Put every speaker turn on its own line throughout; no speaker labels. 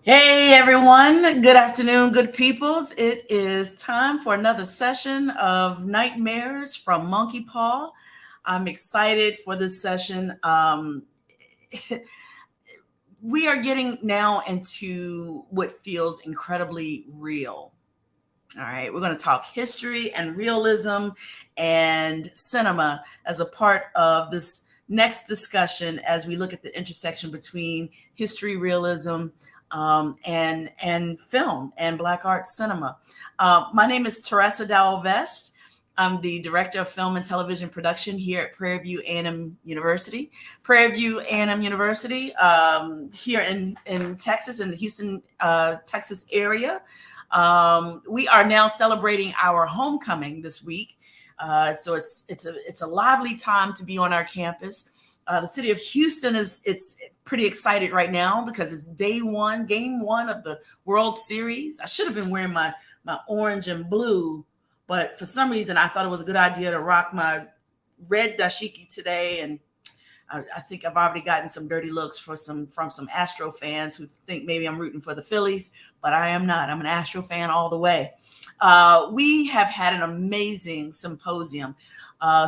Hey everyone, good afternoon, good peoples. It is time for another session of Nightmares from Monkeypaw. I'm excited for this session. We are getting now into what feels incredibly real. All right, we're going to talk history and realism and cinema as a part of this next discussion as we look at the intersection between history, realism, and film and Black art cinema. My name is Terésa Dowell-Vest. I'm the director of film and television production here at Prairie A&M University. Prairie A&M University here in Texas, in the Houston, Texas area. We are now celebrating our homecoming this week. So it's a lively time to be on our campus. The city of Houston it's pretty excited right now because it's game one of the World Series. I should have been wearing my orange and blue, but for some reason I thought it was a good idea to rock my red dashiki today, and I think I've already gotten some dirty looks from some Astro fans who think maybe I'm rooting for the Phillies, but I am not. I'm an Astro fan all the way. We have had an amazing symposium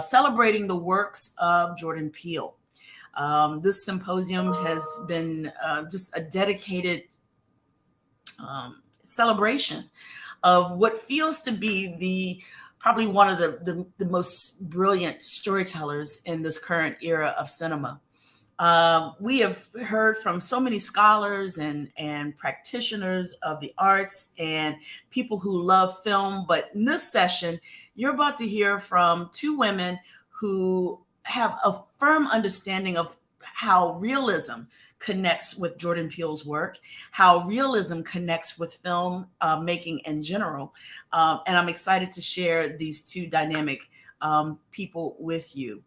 celebrating the works of Jordan Peele. This symposium has been just a dedicated celebration of what feels to be probably one of the most brilliant storytellers in this current era of cinema. We have heard from so many scholars and practitioners of the arts and people who love film. But in this session, you're about to hear from two women who have a firm understanding of how realism connects with Jordan Peele's work, how realism connects with film making in general. And I'm excited to share these two dynamic people with you.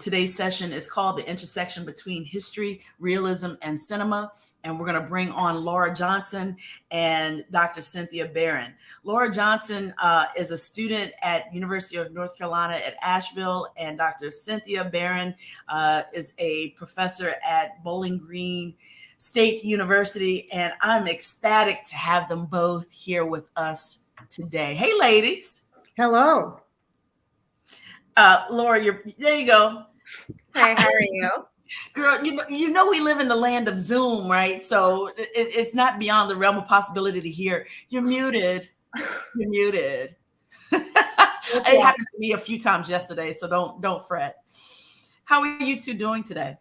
Today's session is called The Intersection Between History, Realism, and Cinema. And we're going to bring on Laura Johnson and Dr. Cynthia Barron. Laura Johnson is a student at University of North Carolina at Asheville, and Dr. Cynthia Barron is a professor at Bowling Green State University. And I'm ecstatic to have them both here with us today. Hey, ladies.
Hello.
Laura, there you go.
Hi, how are you?
Girl, you know we live in the land of Zoom, right? So it's not beyond the realm of possibility to hear. You're muted. You're muted. It happened to me a few times yesterday, so don't fret. How are you two doing today?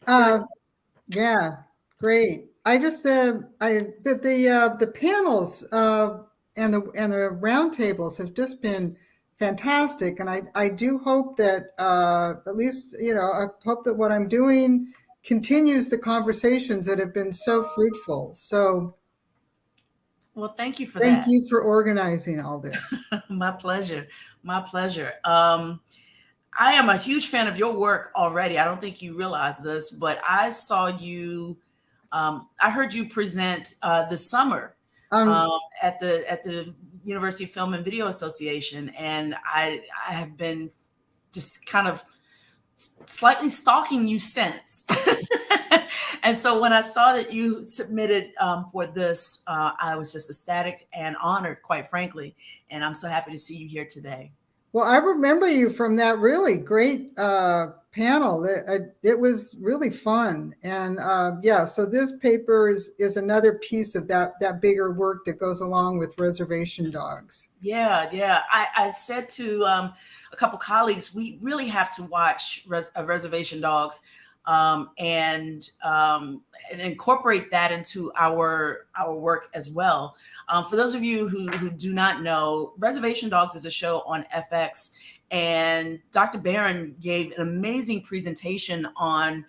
Yeah, great. I just the panels and the roundtables have just been fantastic, and I do hope that at least I hope that what I'm doing continues the conversations that have been so fruitful. So,
well, thank you for
that.
Thank
you for organizing all this.
My pleasure. My pleasure. I am a huge fan of your work already. I don't think you realize this, but I saw you. I heard you present this summer at the University of Film and Video Association, and I have been just kind of slightly stalking you since. And so when I saw that you submitted for this, I was just ecstatic and honored, quite frankly. And I'm so happy to see you here today.
Well, I remember you from that really great panel. It was really fun. And so this paper is another piece of that bigger work that goes along with Reservation Dogs.
Yeah. I said to a couple colleagues, we really have to watch Reservation Dogs and incorporate that into our work as well. For those of you who do not know, Reservation Dogs is a show on FX, and Dr. Barron gave an amazing presentation on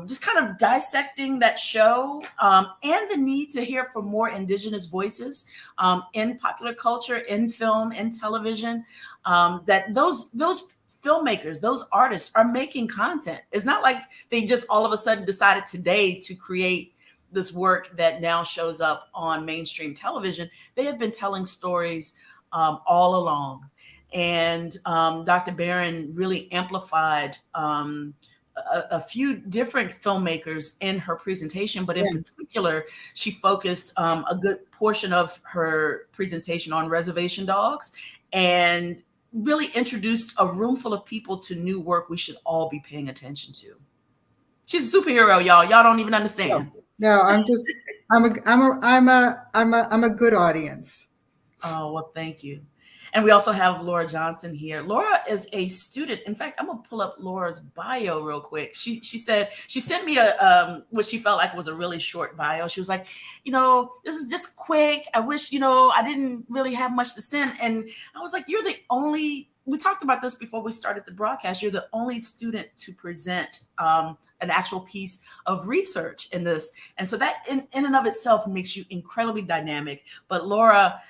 just kind of dissecting that show and the need to hear from more indigenous voices in popular culture, in film, in television, that those filmmakers, those artists are making content. It's not like they just all of a sudden decided today to create this work that now shows up on mainstream television. They have been telling stories all along. And Dr. Barron really amplified a few different filmmakers in her presentation, but in particular, she focused a good portion of her presentation on reservation dogs and really introduced a room full of people to new work we should all be paying attention to. She's a superhero, y'all. Y'all don't even understand.
No, I'm a good audience.
Oh, well, thank you. And we also have Laura Johnson here. Laura is a student. In fact, I'm gonna pull up Laura's bio real quick. She said she sent me a what she felt like was a really short bio. She was like, this is just quick. I wish I didn't really have much to send. And I was like, you're the only. We talked about this before we started the broadcast. You're the only student to present an actual piece of research in this, and so that in and of itself makes you incredibly dynamic. But Laura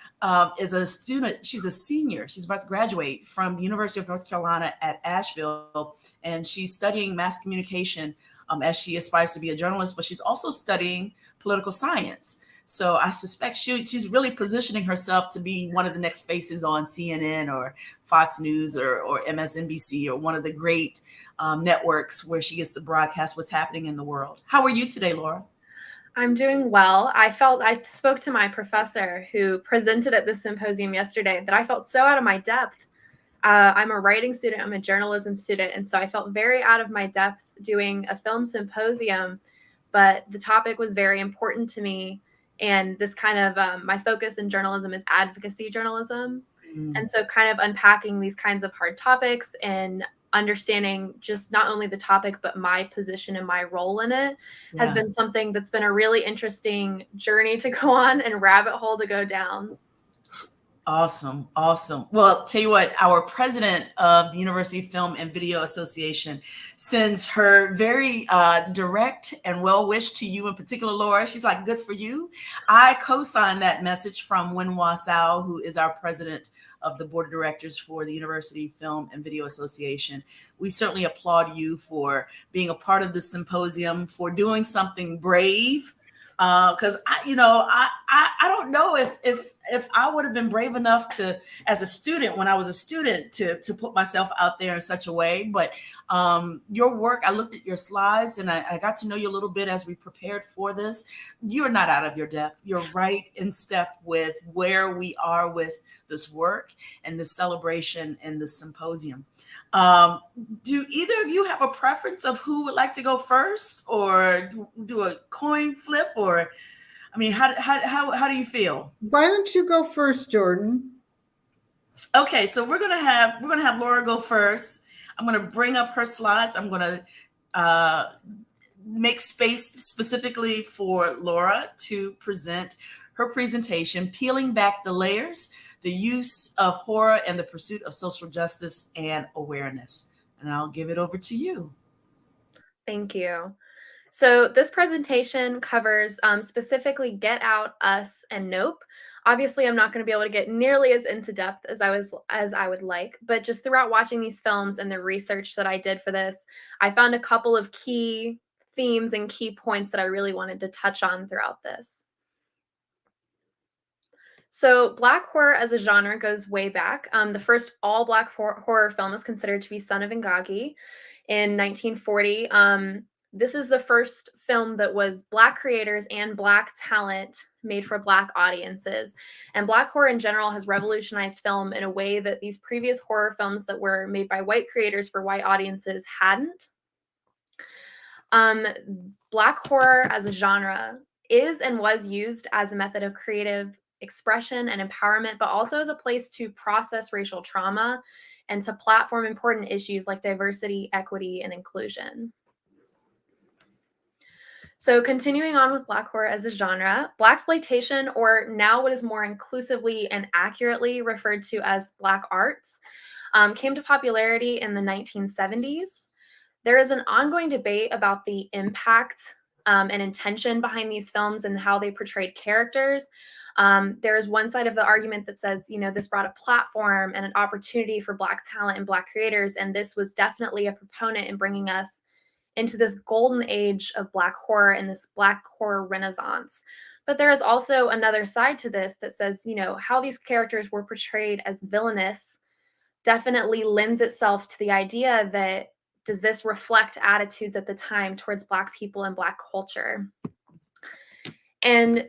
is a student. She's a senior. She's about to graduate from the University of North Carolina at Asheville, and she's studying mass communication as she aspires to be a journalist, but she's also studying political science. So I suspect she's really positioning herself to be one of the next faces on CNN or Fox News or MSNBC or one of the great networks where she gets to broadcast what's happening in the world. How are you today, Laura?
I'm doing well. I spoke to my professor who presented at the symposium yesterday that I felt so out of my depth. I'm a writing student, I'm a journalism student, and so I felt very out of my depth doing a film symposium, but the topic was very important to me. And this kind of, my focus in journalism is advocacy journalism. And so kind of unpacking these kinds of hard topics and understanding just not only the topic, but my position and my role in it has been something that's been a really interesting journey to go on and rabbit hole to go down.
Awesome. Awesome. Well, tell you what, our president of the University Film and Video Association sends her very direct and well wish to you in particular, Laura. She's like, good for you. I co-signed that message from Wenhua Sao, who is our president of the board of directors for the University Film and Video Association. We certainly applaud you for being a part of the symposium, for doing something brave. Because I don't know if I would have been brave enough to, as a student, when I was a student, to put myself out there in such a way. But your work, I looked at your slides and I got to know you a little bit as we prepared for this. You're not out of your depth. You're right in step with where we are with this work and this celebration and the symposium. Do either of you have a preference of who would like to go first, or do a coin flip, or, I mean, how do you feel?
Why don't you go first, Jordan?
Okay, so we're gonna have Laura go first. I'm gonna bring up her slides. I'm gonna make space specifically for Laura to present her presentation, Peeling Back the Layers: The Use of Horror and the Pursuit of Social Justice and Awareness. And I'll give it over to you.
Thank you. So this presentation covers specifically Get Out, Us, and Nope. Obviously, I'm not going to be able to get nearly as into depth as I would like, but just throughout watching these films and the research that I did for this, I found a couple of key themes and key points that I really wanted to touch on throughout this. So Black horror as a genre goes way back. The first all-Black horror film is considered to be Son of Ingagi in 1940. This is the first film that was Black creators and Black talent made for Black audiences. And Black horror in general has revolutionized film in a way that these previous horror films that were made by white creators for white audiences hadn't. Black horror as a genre is and was used as a method of creative expression and empowerment, but also as a place to process racial trauma and to platform important issues like diversity, equity, and inclusion. So continuing on with Black horror as a genre, Blaxploitation, or now what is more inclusively and accurately referred to as Black arts, came to popularity in the 1970s. There is an ongoing debate about the impact and intention behind these films and how they portrayed characters. There is one side of the argument that says, this brought a platform and an opportunity for Black talent and Black creators, and this was definitely a proponent in bringing us into this golden age of Black horror and this Black horror renaissance. But there is also another side to this that says, how these characters were portrayed as villainous definitely lends itself to the idea that does this reflect attitudes at the time towards Black people and Black culture? And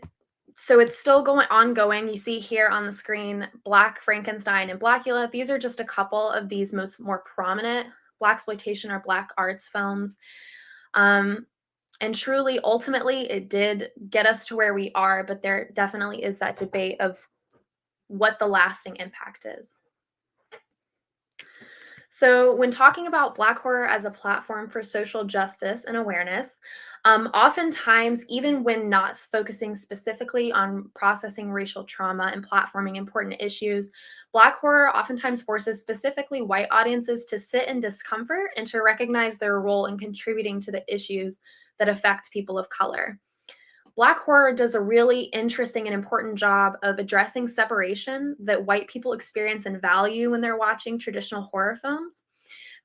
so it's still ongoing. You see here on the screen, Black Frankenstein and Blackula. These are just a couple of these more prominent Blaxploitation or Black arts films. And truly, ultimately, it did get us to where we are, but there definitely is that debate of what the lasting impact is. So when talking about Black horror as a platform for social justice and awareness, oftentimes, even when not focusing specifically on processing racial trauma and platforming important issues, Black horror oftentimes forces specifically white audiences to sit in discomfort and to recognize their role in contributing to the issues that affect people of color. Black horror does a really interesting and important job of addressing separation that white people experience and value when they're watching traditional horror films,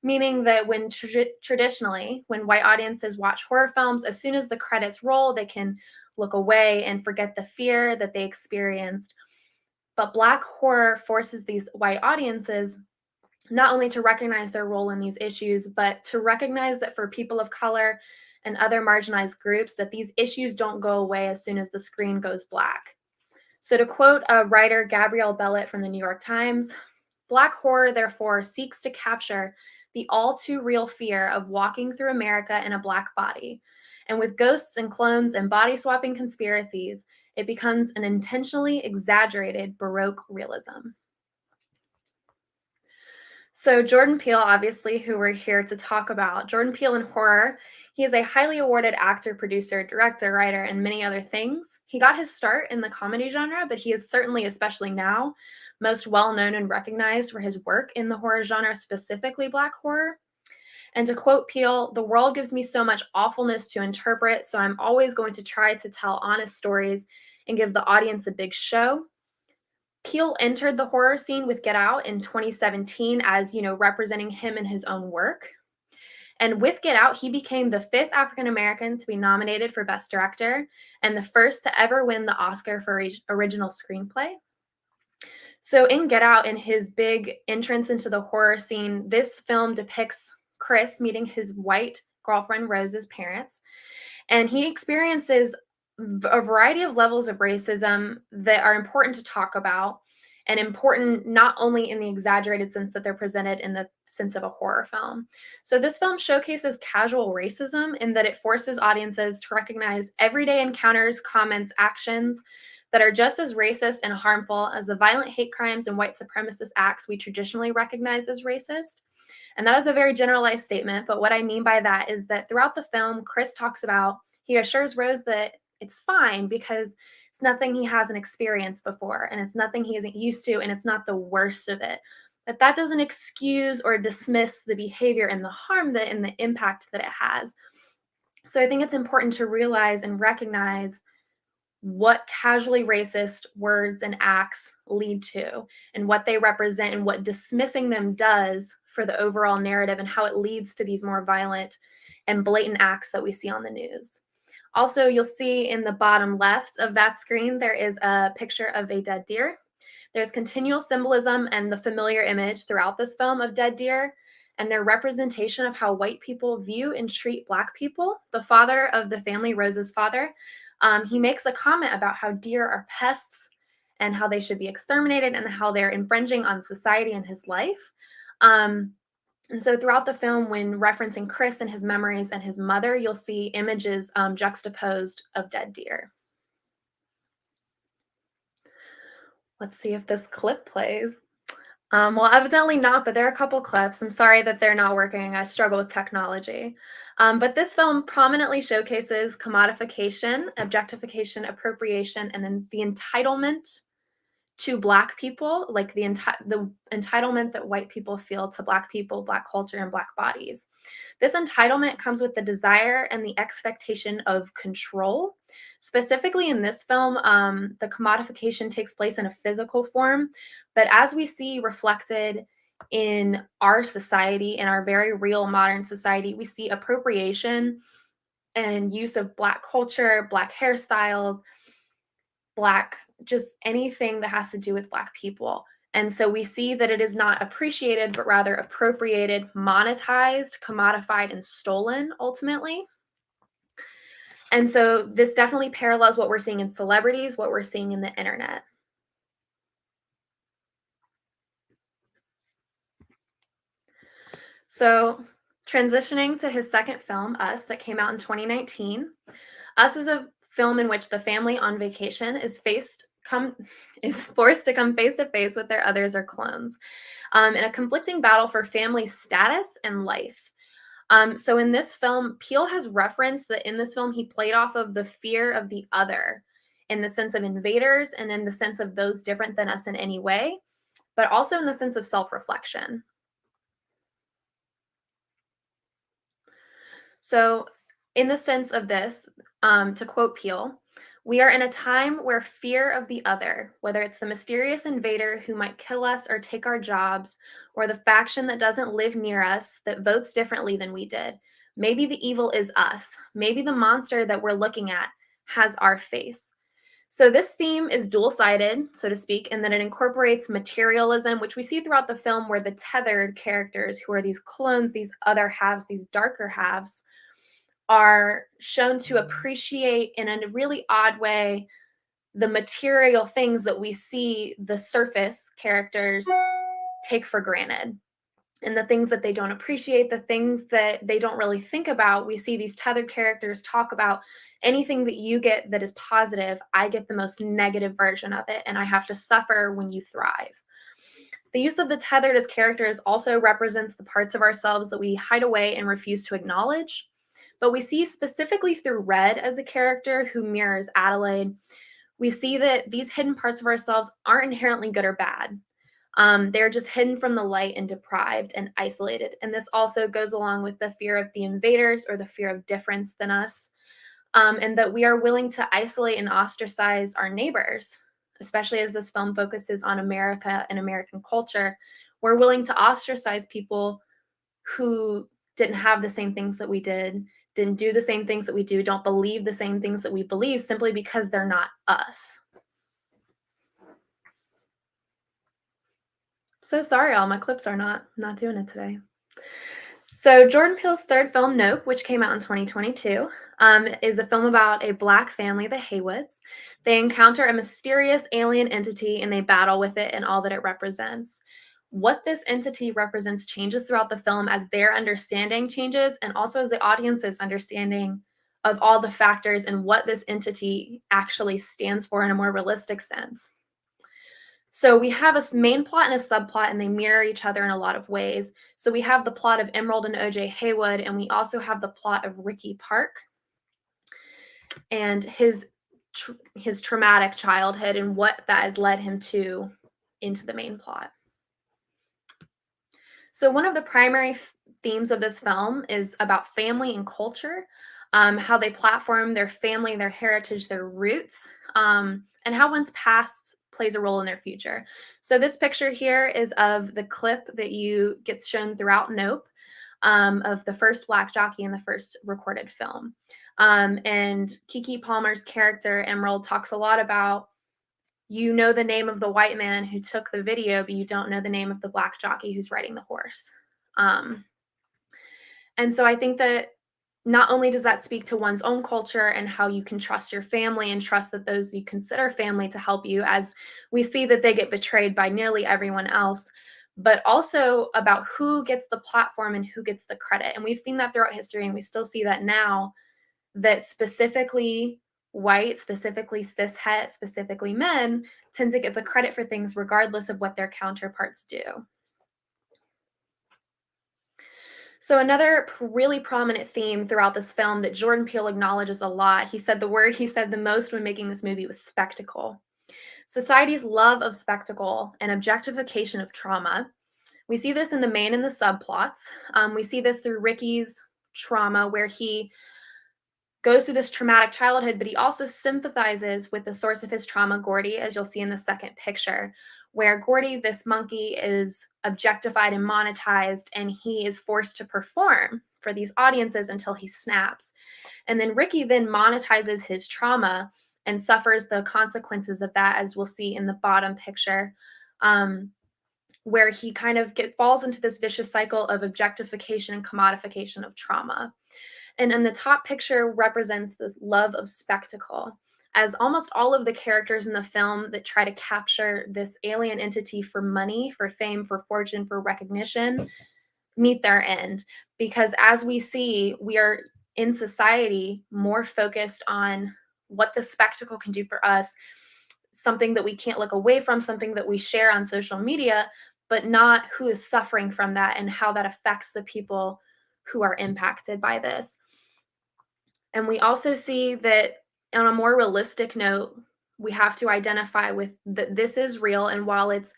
meaning that when traditionally, when white audiences watch horror films, as soon as the credits roll, they can look away and forget the fear that they experienced. But Black horror forces these white audiences not only to recognize their role in these issues, but to recognize that for people of color and other marginalized groups, that these issues don't go away as soon as the screen goes black. So to quote a writer, Gabrielle Bellett from the New York Times, Black horror, therefore, seeks to capture the all too real fear of walking through America in a Black body. And with ghosts and clones and body swapping conspiracies, it becomes an intentionally exaggerated Baroque realism. So Jordan Peele, obviously, who we're here to talk about, Jordan Peele in horror, he is a highly awarded actor, producer, director, writer, and many other things. He got his start in the comedy genre, but he is certainly, especially now, most well-known and recognized for his work in the horror genre, specifically Black horror. And to quote Peele, "The world gives me so much awfulness to interpret, so I'm always going to try to tell honest stories and give the audience a big show." Peele entered the horror scene with Get Out in 2017 as, representing him in his own work. And with Get Out, he became the 5th African-American to be nominated for Best Director and the first to ever win the Oscar for Original Screenplay. So in Get Out, in his big entrance into the horror scene, this film depicts Chris meeting his white girlfriend Rose's parents, and he experiences a variety of levels of racism that are important to talk about, and important not only in the exaggerated sense that they're presented in the sense of a horror film. So this film showcases casual racism in that it forces audiences to recognize everyday encounters, comments, actions that are just as racist and harmful as the violent hate crimes and white supremacist acts we traditionally recognize as racist. And that is a very generalized statement, but what I mean by that is that throughout the film, Chris talks about, he assures Rose that it's fine because it's nothing he hasn't experienced before, and it's nothing he isn't used to, and it's not the worst of it. But that doesn't excuse or dismiss the behavior and the harm that and the impact that it has. So I think it's important to realize and recognize what casually racist words and acts lead to, and what they represent, and what dismissing them does for the overall narrative, and how it leads to these more violent and blatant acts that we see on the news. Also, you'll see in the bottom left of that screen, there is a picture of a dead deer. There's continual symbolism and the familiar image throughout this film of dead deer and their representation of how white people view and treat Black people. The father of the family, Rose's father, he makes a comment about how deer are pests and how they should be exterminated and how they're infringing on society and his life. And so throughout the film, when referencing Chris and his memories and his mother, you'll see images juxtaposed of dead deer. Let's see if this clip plays. Well, evidently not, but there are a couple clips. I'm sorry that they're not working. I struggle with technology. But this film prominently showcases commodification, objectification, appropriation, and then the entitlement to Black people, like the entitlement that white people feel to Black people, Black culture, and Black bodies. This entitlement comes with the desire and the expectation of control. Specifically in this film, the commodification takes place in a physical form, but as we see reflected in our society, in our very real modern society, we see appropriation and use of Black culture, Black hairstyles, Black, just anything that has to do with Black people. And so we see that it is not appreciated, but rather appropriated, monetized, commodified, and stolen ultimately. And so this definitely parallels what we're seeing in celebrities, what we're seeing in the internet. So transitioning to his second film, Us, that came out in 2019. Us is a film in which the family on vacation is forced to come face to face with their others or clones in a conflicting battle for family status and life. So in this film, Peele has referenced that in this film, he played off of the fear of the other in the sense of invaders and in the sense of those different than us in any way, but also in the sense of self-reflection. So in the sense of this, to quote Peele, "We are in a time where fear of the other, whether it's the mysterious invader who might kill us or take our jobs, or the faction that doesn't live near us that votes differently than we did. Maybe the evil is us. Maybe the monster that we're looking at has our face." So this theme is dual-sided, so to speak, in that it incorporates materialism, which we see throughout the film, where the tethered characters, who are these clones, these other halves, these darker halves, are shown to appreciate in a really odd way the material things that we see the surface characters take for granted. And the things that they don't appreciate, the things that they don't really think about, we see these tethered characters talk about anything that you get that is positive, I get the most negative version of it, and I have to suffer when you thrive. The use of the tethered as characters also represents the parts of ourselves that we hide away and refuse to acknowledge. But we see specifically through Red as a character who mirrors Adelaide, we see that these hidden parts of ourselves aren't inherently good or bad. They're just hidden from the light and deprived and isolated. And this also goes along with the fear of the invaders or the fear of difference than us. And that we are willing to isolate and ostracize our neighbors, especially as this film focuses on America and American culture. We're willing to ostracize people who didn't have the same things that we didn't do the same things that we do, don't believe the same things that we believe simply because they're not us. So sorry, all my clips are not doing it today. So Jordan Peele's third film, Nope, which came out in 2022, is a film about a Black family, the Haywoods. They encounter a mysterious alien entity and they battle with it and all that it represents. What this entity represents changes throughout the film as their understanding changes and also as the audience's understanding of all the factors and what this entity actually stands for in a more realistic sense. So we have a main plot and a subplot, and they mirror each other in a lot of ways. So we have the plot of Emerald and O.J. Haywood, and we also have the plot of Ricky Park and his traumatic childhood and what that has led him to into the main plot. So one of the primary themes of this film is about family and culture, how they platform their family, their heritage, their roots, and how one's past plays a role in their future. So this picture here is of the clip that gets shown throughout Nope, of the first Black jockey in the first recorded film. And Keke Palmer's character, Emerald, talks a lot about, you know the name of the white man who took the video, but you don't know the name of the Black jockey who's riding the horse. And so I think that not only does that speak to one's own culture and how you can trust your family and trust that those you consider family to help you, as we see that they get betrayed by nearly everyone else, but also about who gets the platform and who gets the credit. And we've seen that throughout history, and we still see that now, that specifically white, specifically cishet, specifically men tend to get the credit for things regardless of what their counterparts do. So another really prominent theme throughout this film that Jordan Peele acknowledges a lot, he said the word he said the most when making this movie was spectacle. Society's love of spectacle and objectification of trauma. We see this in the main and the subplots. We see this through Ricky's trauma, where he goes through this traumatic childhood, but he also sympathizes with the source of his trauma, Gordy, as you'll see in the second picture, where Gordy, this monkey, is objectified and monetized, and he is forced to perform for these audiences until he snaps. And then Ricky then monetizes his trauma and suffers the consequences of that, as we'll see in the bottom picture. where he kind of falls into this vicious cycle of objectification and commodification of trauma. And in the top picture represents this love of spectacle, as almost all of the characters in the film that try to capture this alien entity for money, for fame, for fortune, for recognition, meet their end. Because as we see, we are in society more focused on what the spectacle can do for us, something that we can't look away from, something that we share on social media, but not who is suffering from that and how that affects the people who are impacted by this. And we also see that on a more realistic note, we have to identify with that this is real. And while it's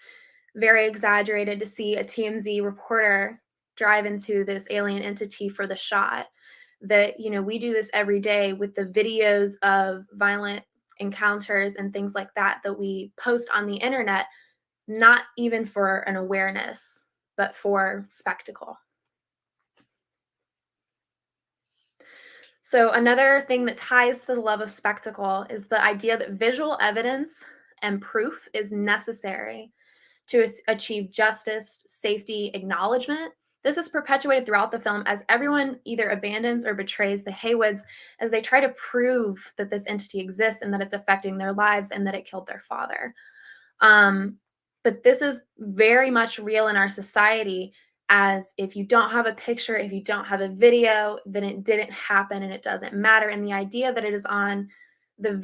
very exaggerated to see a TMZ reporter drive into this alien entity for the shot, that, you know, we do this every day with the videos of violent encounters and things like that that we post on the internet, not even for an awareness, but for spectacle. So another thing that ties to the love of spectacle is the idea that visual evidence and proof is necessary to achieve justice, safety, acknowledgement. This is perpetuated throughout the film as everyone either abandons or betrays the Haywoods as they try to prove that this entity exists and that it's affecting their lives and that it killed their father. But this is very much real in our society, as if you don't have a picture, if you don't have a video, then it didn't happen and it doesn't matter. And the idea that it is on the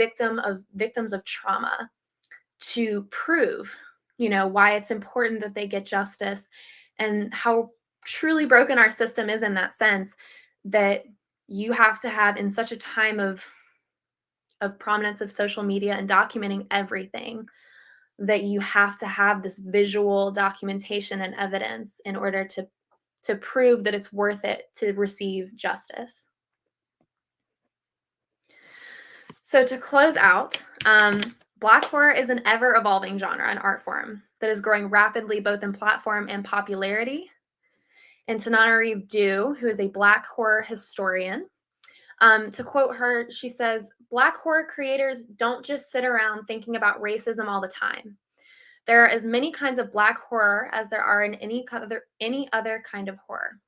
victims of trauma to prove, you know, why it's important that they get justice, and how truly broken our system is in that sense, that you have to have, in such a time of prominence of social media and documenting everything, that you have to have this visual documentation and evidence in order to prove that it's worth it to receive justice. So to close out, Black horror is an ever-evolving genre and art form that is growing rapidly both in platform and popularity. And Tananarive Due, who is a Black horror historian, to quote her, she says, "Black horror creators don't just sit around thinking about racism all the time. There are as many kinds of Black horror as there are in any other kind of horror.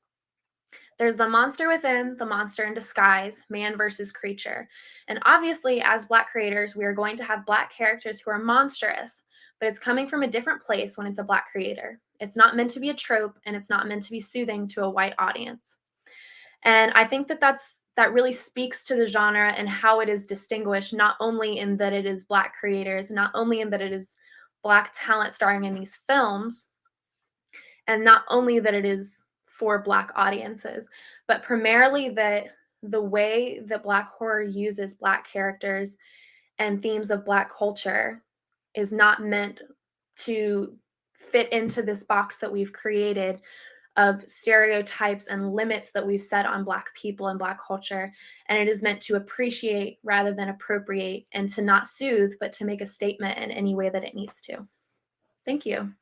There's the monster within, the monster in disguise, man versus creature. And obviously, as Black creators, we are going to have Black characters who are monstrous, but it's coming from a different place when it's a Black creator. It's not meant to be a trope, and it's not meant to be soothing to a white audience." And I think that really speaks to the genre and how it is distinguished, not only in that it is Black creators, not only in that it is Black talent starring in these films, and not only that it is for Black audiences, but primarily that the way that Black horror uses Black characters and themes of Black culture is not meant to fit into this box that we've created of stereotypes and limits that we've set on Black people and Black culture. And it is meant to appreciate rather than appropriate, and to not soothe, but to make a statement in any way that it needs to. Thank you.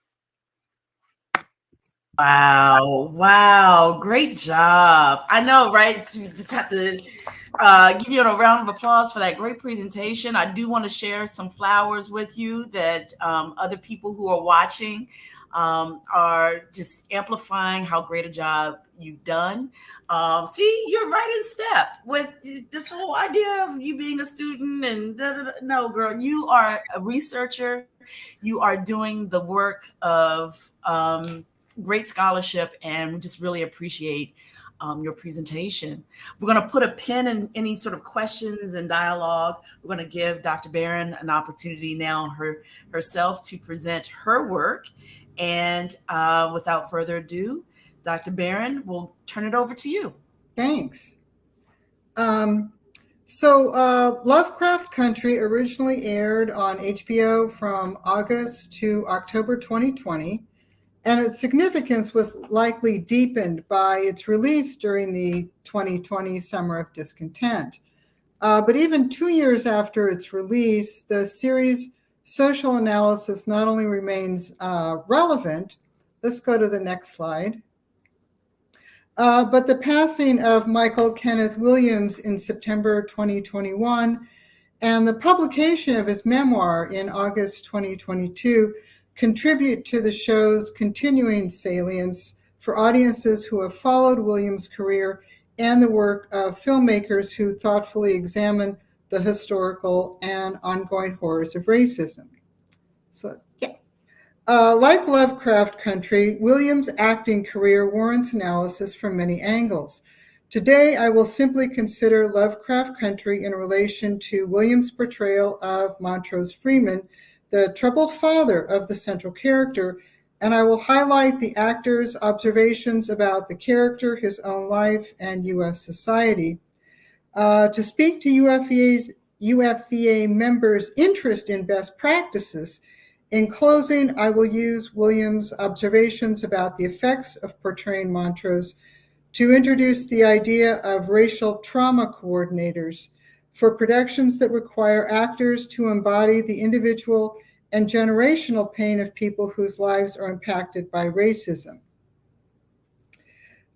Wow. Great job. I know, right? So you just have to give you a round of applause for that great presentation. I do want to share some flowers with you that other people who are watching are just amplifying how great a job you've done. See, you're right in step with this whole idea of you being a student and no, girl, you are a researcher. You are doing the work of great scholarship, and we just really appreciate your presentation. We're going to put a pin in any sort of questions and dialogue. We're going to give Dr. Barron an opportunity now herself to present her work. And without further ado, Dr. Barron, we'll turn it over to you.
Thanks. So Lovecraft Country originally aired on HBO from August to October 2020, and its significance was likely deepened by its release during the 2020 Summer of Discontent. But even 2 years after its release, the series' social analysis not only remains relevant, let's go to the next slide, but the passing of Michael Kenneth Williams in September 2021 and the publication of his memoir in August 2022 contribute to the show's continuing salience for audiences who have followed Williams' career and the work of filmmakers who thoughtfully examine the historical and ongoing horrors of racism. So, yeah. Like Lovecraft Country, Williams' acting career warrants analysis from many angles. Today, I will simply consider Lovecraft Country in relation to Williams' portrayal of Montrose Freeman, the troubled father of the central character, and I will highlight the actor's observations about the character, his own life, and U.S. society. To speak to UFVA members' interest in best practices, in closing, I will use Williams' observations about the effects of portraying Montrose to introduce the idea of racial trauma coordinators for productions that require actors to embody the individual and generational pain of people whose lives are impacted by racism.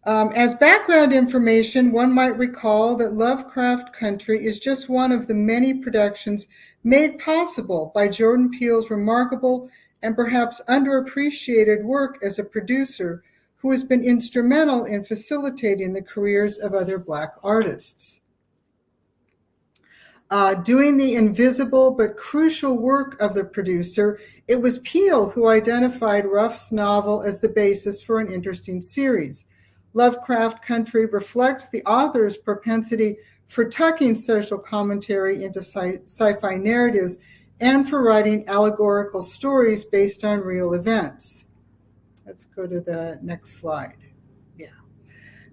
As background information, one might recall that Lovecraft Country is just one of the many productions made possible by Jordan Peele's remarkable and perhaps underappreciated work as a producer, who has been instrumental in facilitating the careers of other Black artists. Doing the invisible but crucial work of the producer, it was Peele who identified Ruff's novel as the basis for an interesting series. Lovecraft Country reflects the author's propensity for tucking social commentary into sci-fi narratives and for writing allegorical stories based on real events. Let's go to the next slide. Yeah.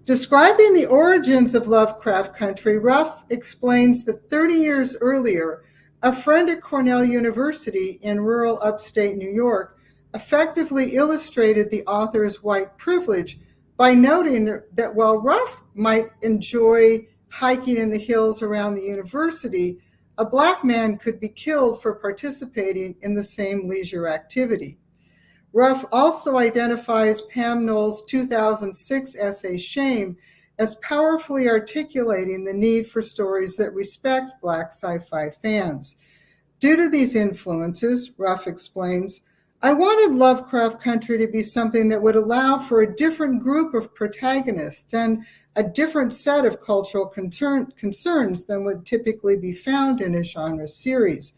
Describing the origins of Lovecraft Country, Ruff explains that 30 years earlier, a friend at Cornell University in rural upstate New York effectively illustrated the author's white privilege by noting that while Ruff might enjoy hiking in the hills around the university, a Black man could be killed for participating in the same leisure activity. Ruff also identifies Pam Knoll's 2006 essay, Shame, as powerfully articulating the need for stories that respect Black sci-fi fans. Due to these influences, Ruff explains, I wanted Lovecraft Country to be something that would allow for a different group of protagonists and a different set of cultural concerns than would typically be found in a genre series.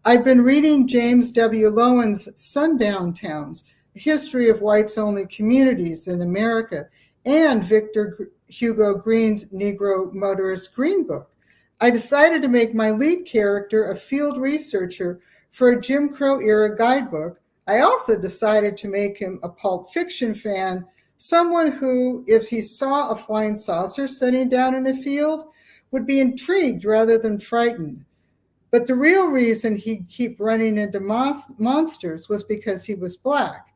I've been reading James W. Lowen's Sundown Towns, A History of Whites-Only Communities in America, and Victor Hugo Green's Negro Motorist Green Book. I decided to make my lead character a field researcher for a Jim Crow-era guidebook. I also decided to make him a Pulp Fiction fan, someone who, if he saw a flying saucer sitting down in a field, would be intrigued rather than frightened. But the real reason he'd keep running into monsters was because he was Black.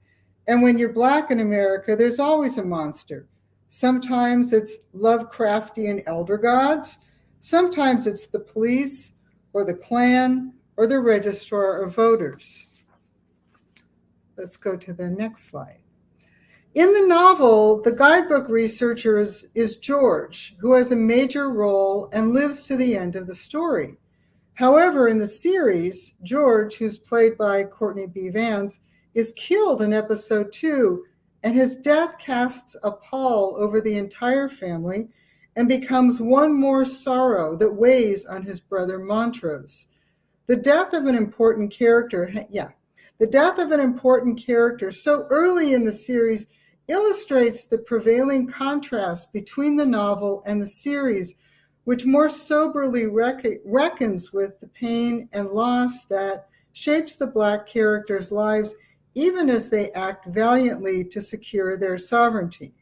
And when you're Black in America, there's always a monster. Sometimes it's Lovecraftian elder gods. Sometimes it's the police or the Klan or the registrar of voters. Let's go to the next slide. In the novel, the guidebook researcher is George, who has a major role and lives to the end of the story. However, in the series, George, who's played by Courtney B. Vance, is killed in episode 2, and his death casts a pall over the entire family and becomes one more sorrow that weighs on his brother Montrose. The death of an important character so early in the series illustrates the prevailing contrast between the novel and the series, which more soberly reckons with the pain and loss that shapes the Black characters' lives, even as they act valiantly to secure their sovereignty.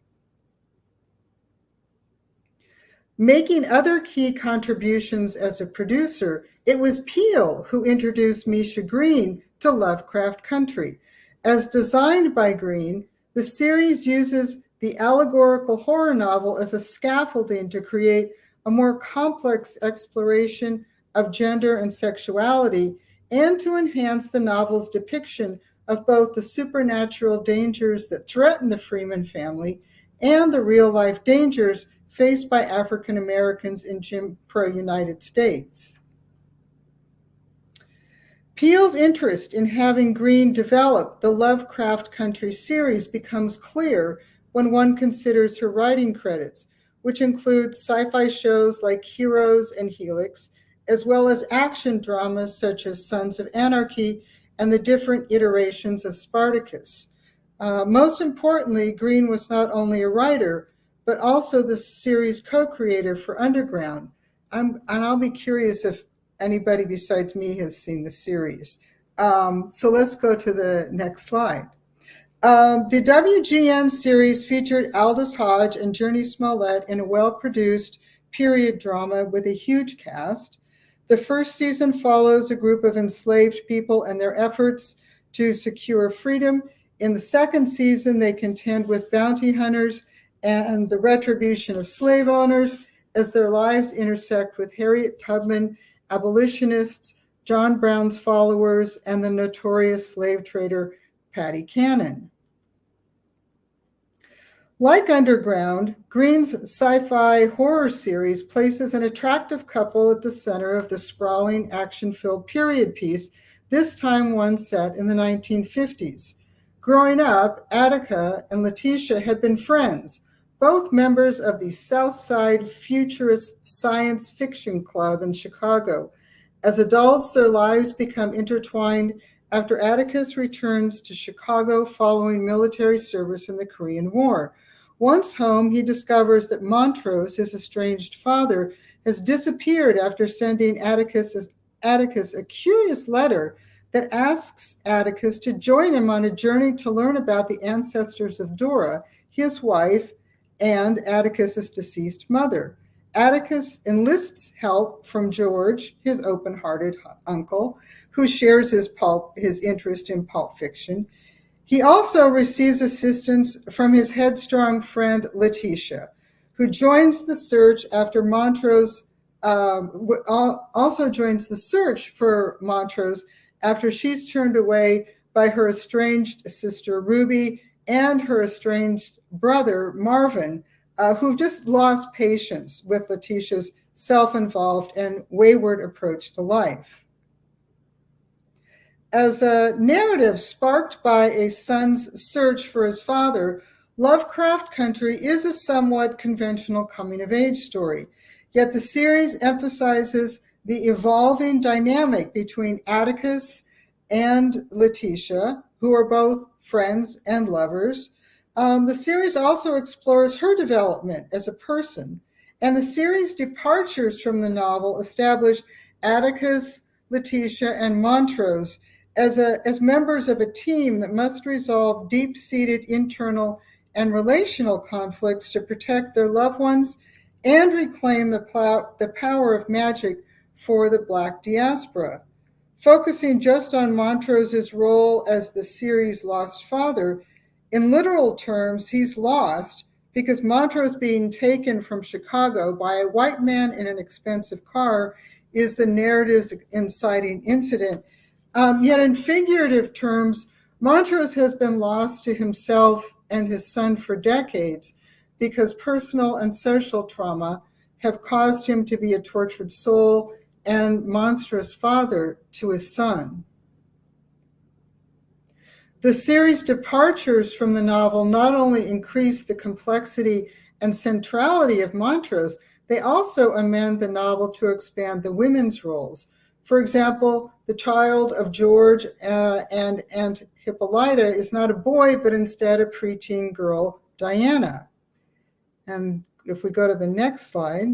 Making other key contributions as a producer, it was Peele who introduced Misha Green to Lovecraft Country. As designed by Green, the series uses the allegorical horror novel as a scaffolding to create a more complex exploration of gender and sexuality, and to enhance the novel's depiction of both the supernatural dangers that threaten the Freeman family and the real-life dangers faced by African Americans in Jim Crow United States. Peele's interest in having Green develop the Lovecraft Country series becomes clear when one considers her writing credits, which include sci-fi shows like Heroes and Helix, as well as action dramas such as Sons of Anarchy and the different iterations of Spartacus. Most importantly, Green was not only a writer, but also the series co-creator for Underground. And I'll be curious if anybody besides me has seen the series. So let's go to the next slide. The WGN series featured Aldous Hodge and Jurnee Smollett in a well-produced period drama with a huge cast. The first season follows a group of enslaved people and their efforts to secure freedom. In the second season, they contend with bounty hunters and the retribution of slave owners as their lives intersect with Harriet Tubman, abolitionists, John Brown's followers, and the notorious slave trader Patty Cannon. Like Underground, Green's sci-fi horror series places an attractive couple at the center of the sprawling, action-filled period piece, this time one set in the 1950s. Growing up, Attica and Letitia had been friends, both members of the Southside Futurist Science Fiction Club in Chicago. As adults, their lives become intertwined after Atticus returns to Chicago following military service in the Korean War. Once home, he discovers that Montrose, his estranged father, has disappeared after sending Atticus a curious letter that asks Atticus to join him on a journey to learn about the ancestors of Dora, his wife, and Atticus's deceased mother. Atticus enlists help from George, his open-hearted uncle, who shares his interest in pulp fiction. He also receives assistance from his headstrong friend Letitia, who joins the search after Montrose, also joins the search for Montrose after she's turned away by her estranged sister Ruby and her estranged brother Marvin, who've just lost patience with Letitia's self-involved and wayward approach to life. As a narrative sparked by a son's search for his father, Lovecraft Country is a somewhat conventional coming-of-age story, yet the series emphasizes the evolving dynamic between Atticus and Letitia, who are both friends and lovers. The series also explores her development as a person, and the series' departures from the novel establish Atticus, Letitia, and Montrose as members of a team that must resolve deep-seated internal and relational conflicts to protect their loved ones and reclaim the power of magic for the Black diaspora. Focusing just on Montrose's role as the series' lost father, in literal terms, he's lost because Montrose being taken from Chicago by a white man in an expensive car is the narrative's inciting incident. Yet in figurative terms, Montrose has been lost to himself and his son for decades because personal and social trauma have caused him to be a tortured soul and monstrous father to his son. The series' departures from the novel not only increase the complexity and centrality of Montrose, they also amend the novel to expand the women's roles. For example, the child of George and Aunt Hippolyta is not a boy, but instead a preteen girl, Diana. And if we go to the next slide,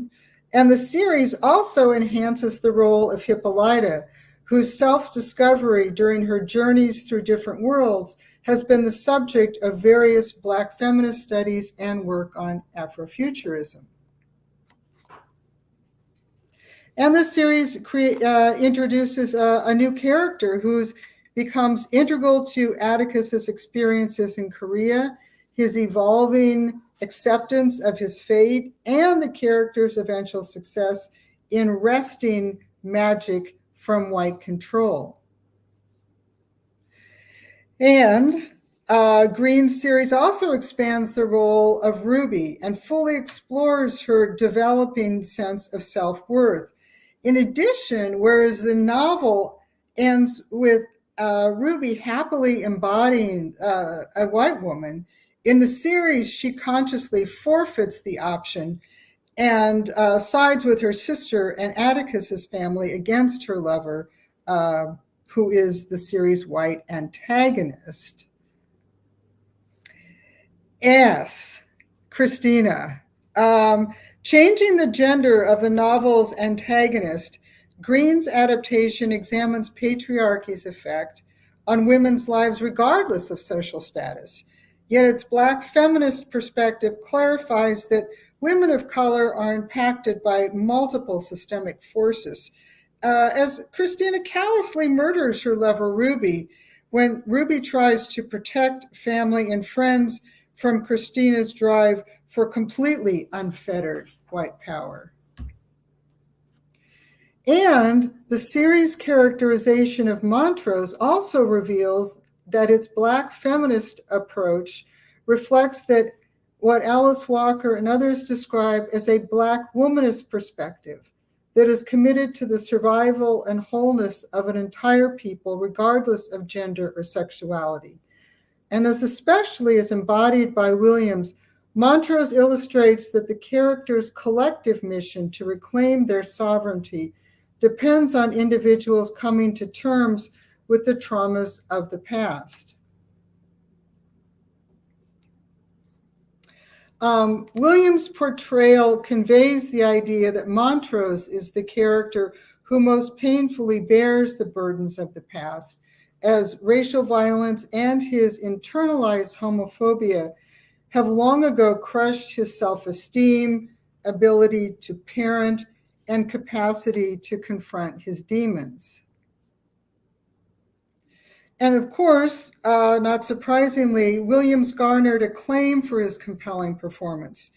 and the series also enhances the role of Hippolyta, whose self-discovery during her journeys through different worlds has been the subject of various Black feminist studies and work on Afrofuturism. And the series introduces a new character who becomes integral to Atticus's experiences in Korea, his evolving acceptance of his fate, and the character's eventual success in wresting magic from white control. And Green's series also expands the role of Ruby and fully explores her developing sense of self-worth. In addition, whereas the novel ends with Ruby happily embodying a white woman. In the series, she consciously forfeits the option and sides with her sister and Atticus's family against her lover, who is the series' white antagonist. S. Christina. Changing the gender of the novel's antagonist, Green's adaptation examines patriarchy's effect on women's lives regardless of social status. Yet its Black feminist perspective clarifies that women of color are impacted by multiple systemic forces. As Christina callously murders her lover Ruby, when Ruby tries to protect family and friends from Christina's drive for completely unfettered white power. And the series' characterization of Montrose also reveals that its Black feminist approach reflects that what Alice Walker and others describe as a Black womanist perspective that is committed to the survival and wholeness of an entire people, regardless of gender or sexuality. And especially as embodied by Williams, Montrose illustrates that the characters' collective mission to reclaim their sovereignty depends on individuals coming to terms with the traumas of the past. Williams' portrayal conveys the idea that Montrose is the character who most painfully bears the burdens of the past, as racial violence and his internalized homophobia have long ago crushed his self-esteem, ability to parent, and capacity to confront his demons. And of course, not surprisingly, Williams garnered acclaim for his compelling performance.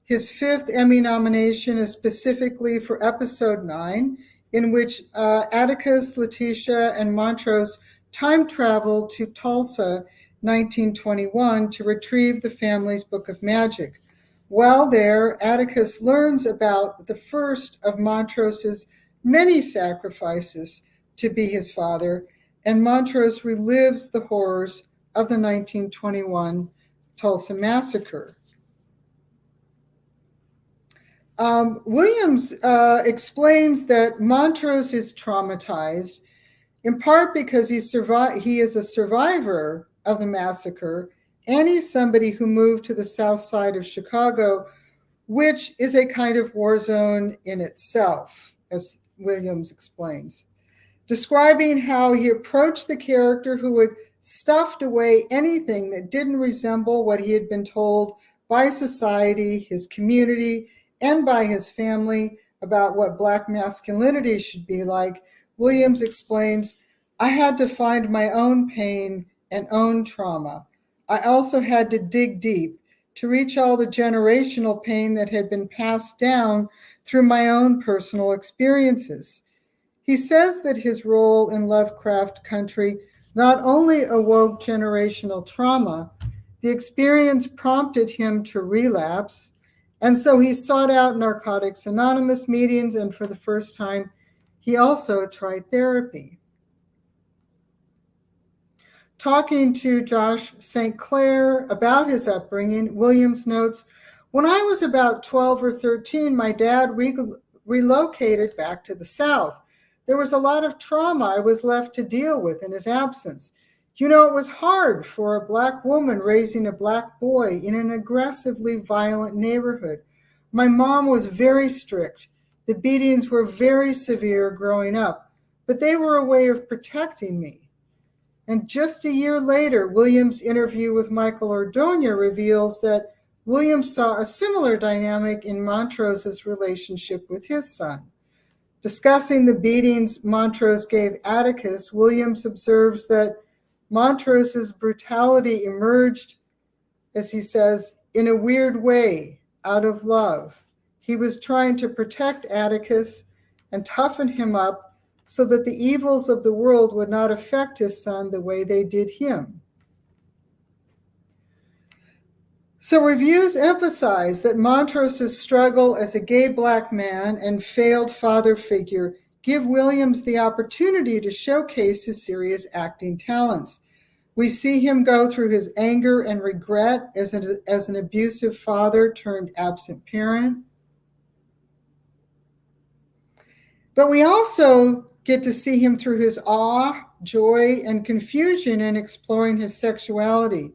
His 5th Emmy nomination is specifically for episode 9, in which Atticus, Letitia, and Montrose time travel to Tulsa, 1921, to retrieve the family's book of magic. While there, Atticus learns about the first of Montrose's many sacrifices to be his father, and Montrose relives the horrors of the 1921 Tulsa massacre. Williams explains that Montrose is traumatized, in part because he is a survivor of the massacre, and he's somebody who moved to the south side of Chicago, which is a kind of war zone in itself, as Williams explains, describing how he approached the character who had stuffed away anything that didn't resemble what he had been told by society, his community, and by his family about what Black masculinity should be like. Williams explains, I had to find my own pain and own trauma. I also had to dig deep to reach all the generational pain that had been passed down through my own personal experiences. He says that his role in Lovecraft Country not only awoke generational trauma, the experience prompted him to relapse, and so he sought out Narcotics Anonymous meetings, and for the first time, he also tried therapy. Talking to Josh St. Clair about his upbringing, Williams notes, when I was about 12 or 13, my dad relocated back to the South. There was a lot of trauma I was left to deal with in his absence. You know, it was hard for a Black woman raising a Black boy in an aggressively violent neighborhood. My mom was very strict. The beatings were very severe growing up, but they were a way of protecting me. And just a year later, Williams' interview with Michael Ordonia reveals that Williams saw a similar dynamic in Montrose's relationship with his son. Discussing the beatings Montrose gave Atticus, Williams observes that Montrose's brutality emerged, as he says, in a weird way, out of love. He was trying to protect Atticus and toughen him up so that the evils of the world would not affect his son the way they did him. So reviews emphasize that Montrose's struggle as a gay Black man and failed father figure give Williams the opportunity to showcase his serious acting talents. We see him go through his anger and regret as an abusive father turned absent parent. But we also get to see him through his awe, joy, and confusion in exploring his sexuality.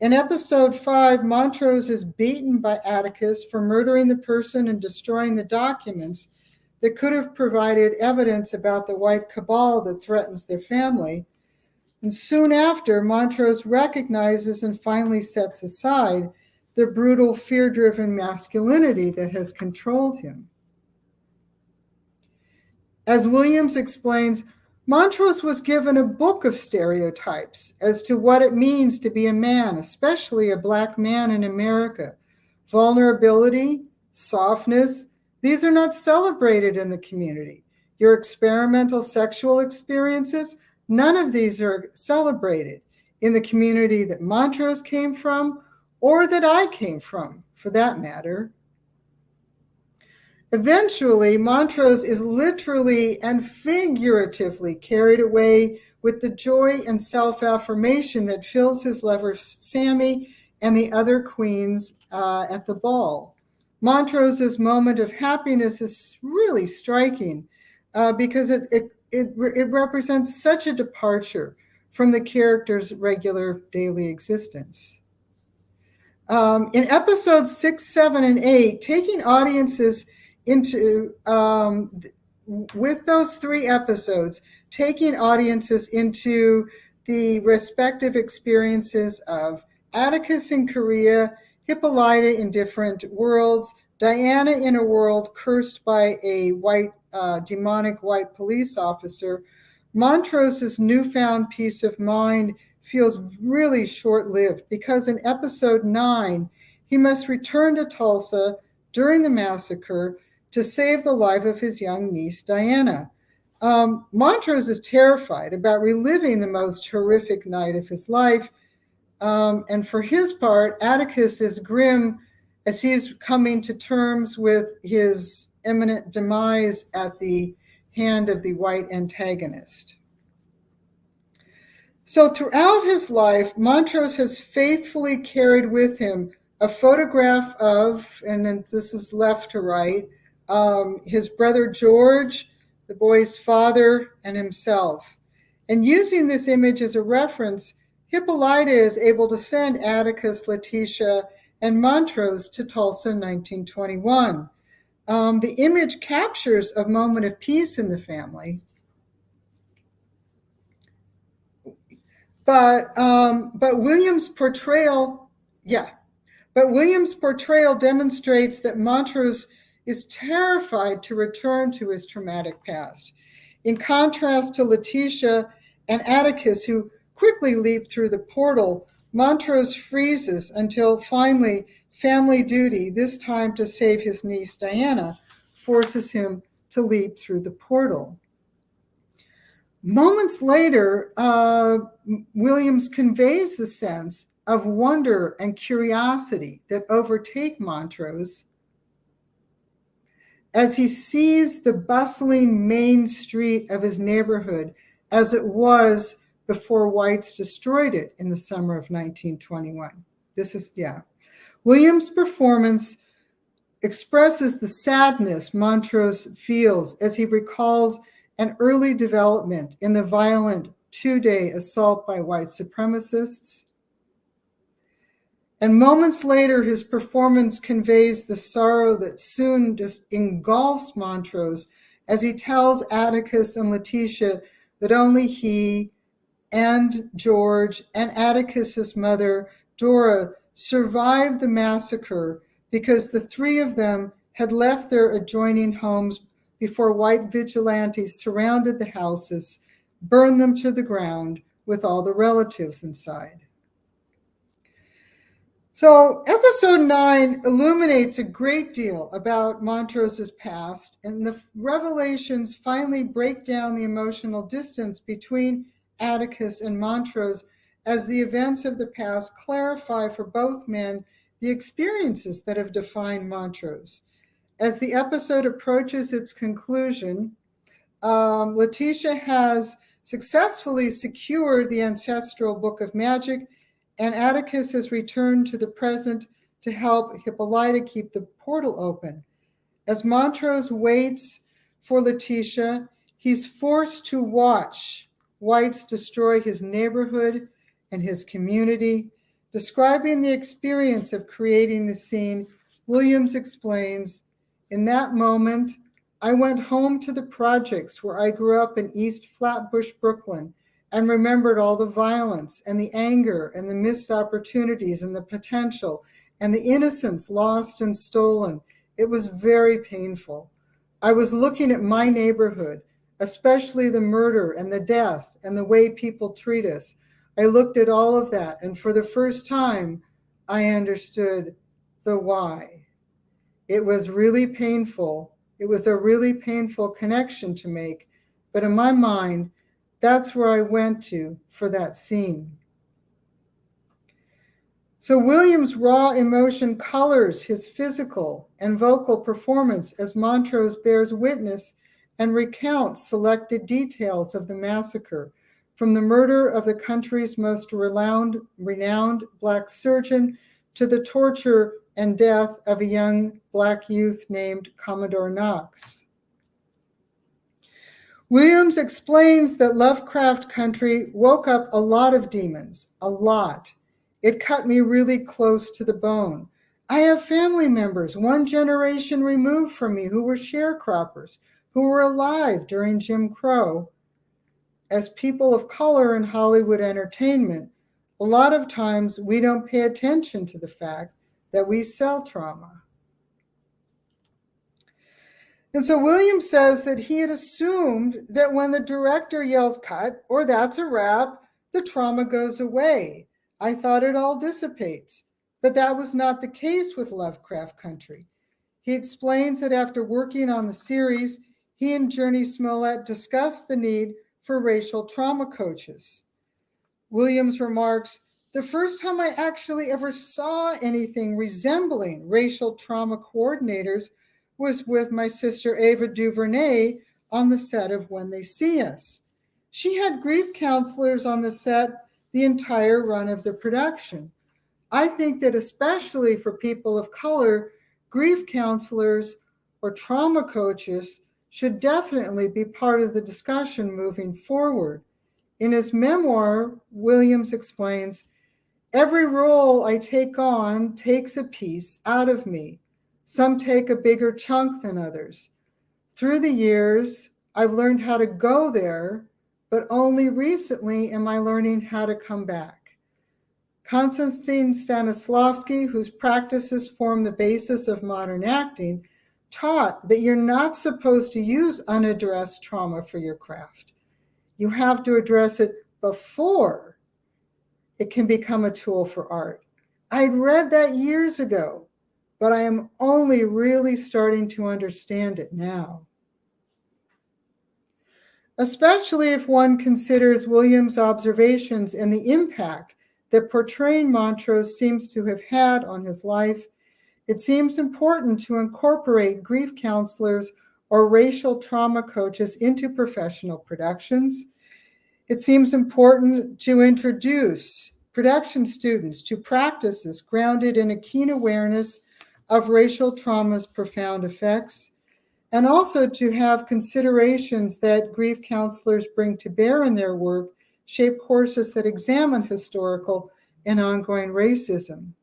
In episode 5, Montrose is beaten by Atticus for murdering the person and destroying the documents that could have provided evidence about the white cabal that threatens their family. And soon after, Montrose recognizes and finally sets aside the brutal, fear-driven masculinity that has controlled him. As Williams explains, Montrose was given a book of stereotypes as to what it means to be a man, especially a Black man in America. Vulnerability, softness, these are not celebrated in the community. Your experimental sexual experiences, none of these are celebrated in the community that Montrose came from or that I came from, for that matter. Eventually, Montrose is literally and figuratively carried away with the joy and self-affirmation that fills his lover Sammy and the other queens at the ball. Montrose's moment of happiness is really striking because it represents such a departure from the character's regular daily existence. In episodes 6, 7, and 8, taking audiences into, with those 3 episodes, taking audiences into the respective experiences of Atticus in Korea, Hippolyta in different worlds, Diana in a world cursed by a demonic white police officer, Montrose's newfound peace of mind feels really short-lived because in episode 9, he must return to Tulsa during the massacre to save the life of his young niece, Diana. Montrose is terrified about reliving the most horrific night of his life. And for his part, Atticus is grim as he's coming to terms with his imminent demise at the hand of the white antagonist. So throughout his life, Montrose has faithfully carried with him a photograph of, and this is left to right, his brother George, the boy's father, and himself. And using this image as a reference, Hippolyta is able to send Atticus, Letitia, and Montrose to Tulsa in 1921. The image captures a moment of peace in the family. But Williams' portrayal demonstrates that Montrose is terrified to return to his traumatic past. In contrast to Letitia and Atticus, who quickly leap through the portal, Montrose freezes until finally family duty, this time to save his niece Diana, forces him to leap through the portal. Moments later, Williams conveys the sense of wonder and curiosity that overtake Montrose as he sees the bustling main street of his neighborhood as it was before whites destroyed it in the summer of 1921. Williams' performance expresses the sadness Montrose feels as he recalls an early development in the violent 2-day assault by white supremacists. And moments later, his performance conveys the sorrow that soon just engulfs Montrose as he tells Atticus and Letitia that only he and George and Atticus's mother, Dora, survived the massacre because the 3 of them had left their adjoining homes before white vigilantes surrounded the houses, burned them to the ground with all the relatives inside. So episode 9 illuminates a great deal about Montrose's past, and the revelations finally break down the emotional distance between Atticus and Montrose as the events of the past clarify for both men the experiences that have defined Montrose. As the episode approaches its conclusion, Letitia has successfully secured the ancestral book of magic, and Atticus has returned to the present to help Hippolyta keep the portal open. As Montrose waits for Letitia, he's forced to watch whites destroy his neighborhood and his community. Describing the experience of creating the scene, Williams explains, "In that moment, I went home to the projects where I grew up in East Flatbush, Brooklyn, and remembered all the violence and the anger and the missed opportunities and the potential and the innocence lost and stolen. It was very painful. I was looking at my neighborhood, especially the murder and the death and the way people treat us. I looked at all of that, and for the first time, I understood the why. It was really painful. It was a really painful connection to make, but in my mind, that's where I went to for that scene." So Williams' raw emotion colors his physical and vocal performance as Montrose bears witness and recounts selected details of the massacre, from the murder of the country's most renowned Black surgeon to the torture and death of a young Black youth named Commodore Knox. Williams explains that Lovecraft Country woke up a lot of demons, a lot. It cut me really close to the bone. I have family members one generation removed from me who were sharecroppers, who were alive during Jim Crow. As people of color in Hollywood entertainment, a lot of times we don't pay attention to the fact that we sell trauma. And so Williams says that he had assumed that when the director yells cut or that's a wrap, the trauma goes away. I thought it all dissipates. But that was not the case with Lovecraft Country. He explains that after working on the series, he and Journey Smollett discussed the need for racial trauma coaches. Williams remarks, "The first time I actually ever saw anything resembling racial trauma coordinators was with my sister Ava DuVernay on the set of When They See Us. She had grief counselors on the set the entire run of the production. I think that especially for people of color, grief counselors or trauma coaches should definitely be part of the discussion moving forward." In his memoir, Williams explains, "Every role I take on takes a piece out of me. Some take a bigger chunk than others. Through the years, I've learned how to go there, but only recently am I learning how to come back." Konstantin Stanislavski, whose practices form the basis of modern acting, taught that you're not supposed to use unaddressed trauma for your craft. You have to address it before it can become a tool for art. I'd read that years ago, but I am only really starting to understand it now. Especially if one considers Williams' observations and the impact that portraying Montrose seems to have had on his life, it seems important to incorporate grief counselors or racial trauma coaches into professional productions. It seems important to introduce production students to practices grounded in a keen awareness of racial trauma's profound effects, and also to have considerations that grief counselors bring to bear in their work shape courses that examine historical and ongoing racism.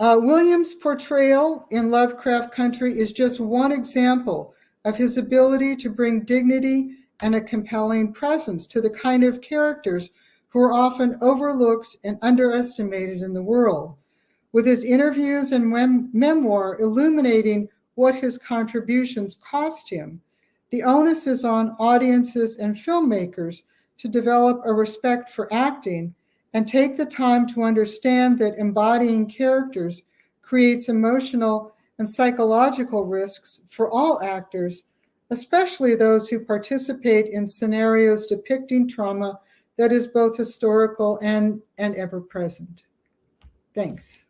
Williams' portrayal in Lovecraft Country is just one example of his ability to bring dignity and a compelling presence to the kind of characters who are often overlooked and underestimated in the world, with his interviews and memoir illuminating what his contributions cost him. The onus is on audiences and filmmakers to develop a respect for acting and take the time to understand that embodying characters creates emotional and psychological risks for all actors, especially those who participate in scenarios depicting trauma that is both historical and ever-present. Thanks.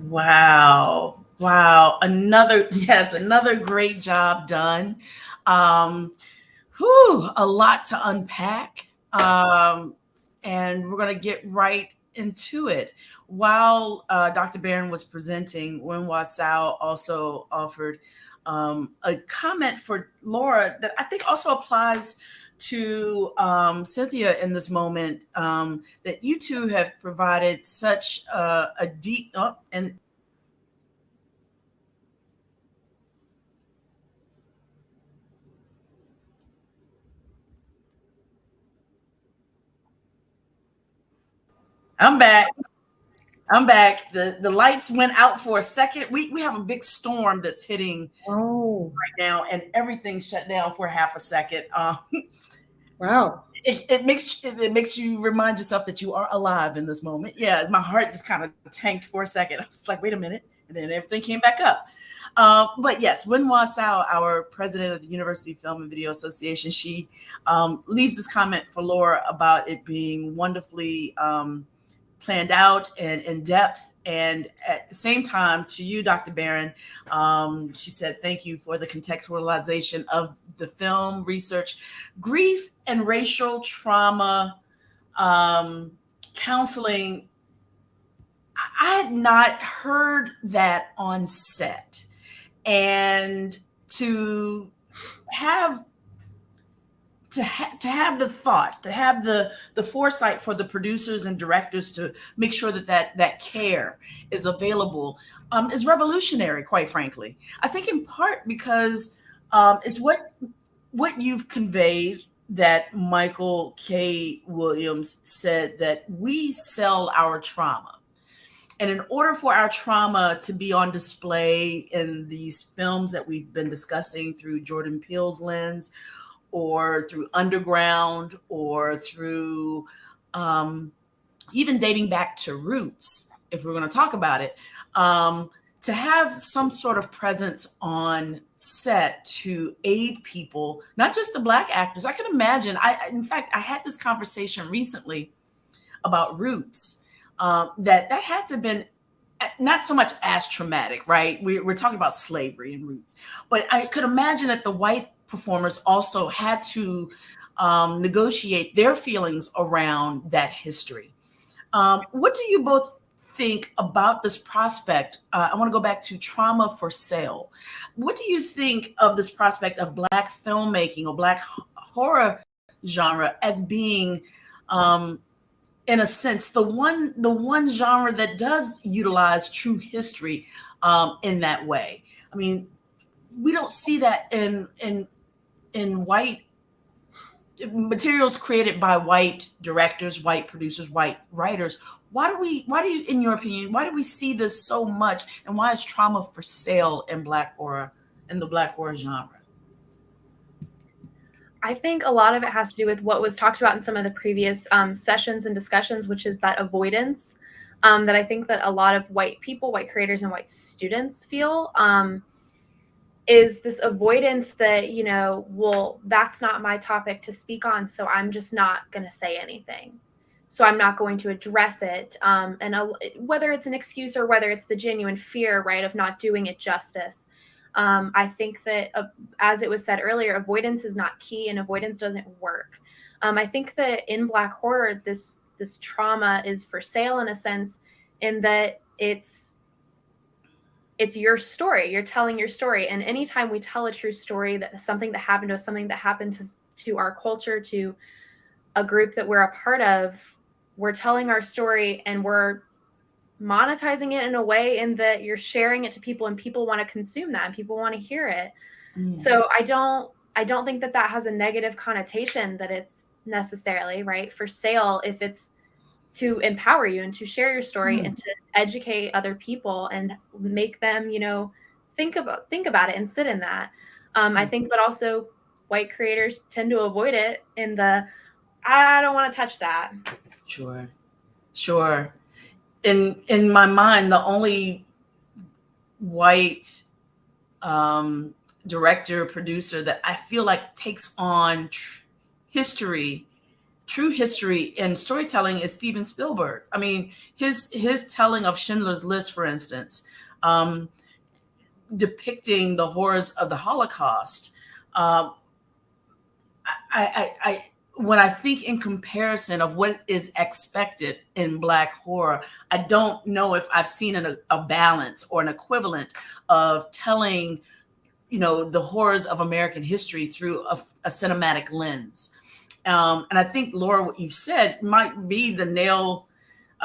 Wow. Wow, another great job done. A lot to unpack. And we're going to get right into it. While Dr. Barron was presenting, Wenhua Sao also offered a comment for Laura that I think also applies to Cynthia in this moment, that you two have provided such a deep, and I'm back. I'm back. The lights went out for a second. We have a big storm that's hitting
Oh,
right now, and everything shut down for half a second.
wow.
It makes you remind yourself that you are alive in this moment. Yeah, my heart just kind of tanked for a second. I was like, wait a minute, and then everything came back up. But yes, Wenhua Sao, our president of the University Film and Video Association, she leaves this comment for Laura about it being wonderfully planned out and in depth. And at the same time, to you, Dr. Barron, she said, thank you for the contextualization of the film research, grief and racial trauma counseling. I had not heard that on set. And to have the thought, to have the foresight for the producers and directors to make sure that care is available is revolutionary, quite frankly. I think in part because it's what you've conveyed, that Michael K. Williams said, that we sell our trauma. And in order for our trauma to be on display in these films that we've been discussing through Jordan Peele's lens, or through Underground, or through even dating back to Roots, if we're going to talk about it, to have some sort of presence on set to aid people, not just the Black actors. I can imagine, in fact, I had this conversation recently about Roots, that had to have been not so much as traumatic, right? We're talking about slavery in Roots, but I could imagine that the white performers also had to negotiate their feelings around that history. What do you both think about this prospect? I want to go back to trauma for sale. What do you think of this prospect of Black filmmaking or Black horror genre as being, in a sense, the one genre that does utilize true history in that way? I mean, we don't see that in white materials created by white directors, white producers, white writers. Why do you, in your opinion, why do we see this so much, and why is trauma for sale in Black horror, in the Black horror genre?
I think a lot of it has to do with what was talked about in some of the previous sessions and discussions, which is that avoidance that I think that a lot of white people, white creators, and white students feel. Is this avoidance that, well, that's not my topic to speak on, so I'm just not going to say anything. So I'm not going to address it. And whether it's an excuse or whether it's the genuine fear, right, of not doing it justice. I think that, as it was said earlier, avoidance is not key, and avoidance doesn't work. I think that in Black horror, this trauma is for sale in a sense, in that it's your story. You're telling your story. And anytime we tell a true story, that something that happened to us, something that happened to our culture, to a group that we're a part of, we're telling our story, and we're monetizing it in a way in that you're sharing it to people, and people want to consume that, and people want to hear it. Mm. So I don't think that has a negative connotation, that it's necessarily right for sale, if it's to empower you and to share your story and to educate other people and make them, think about it and sit in that. I think that also white creators tend to avoid it in the, I don't want to touch that.
Sure. In my mind, the only white director, producer that I feel like takes on true history and storytelling is Steven Spielberg. I mean, his telling of Schindler's List, for instance, depicting the horrors of the Holocaust, I when I think in comparison of what is expected in Black horror, I don't know if I've seen a balance or an equivalent of telling, the horrors of American history through a cinematic lens. And I think, Laura, what you've said might be the nail,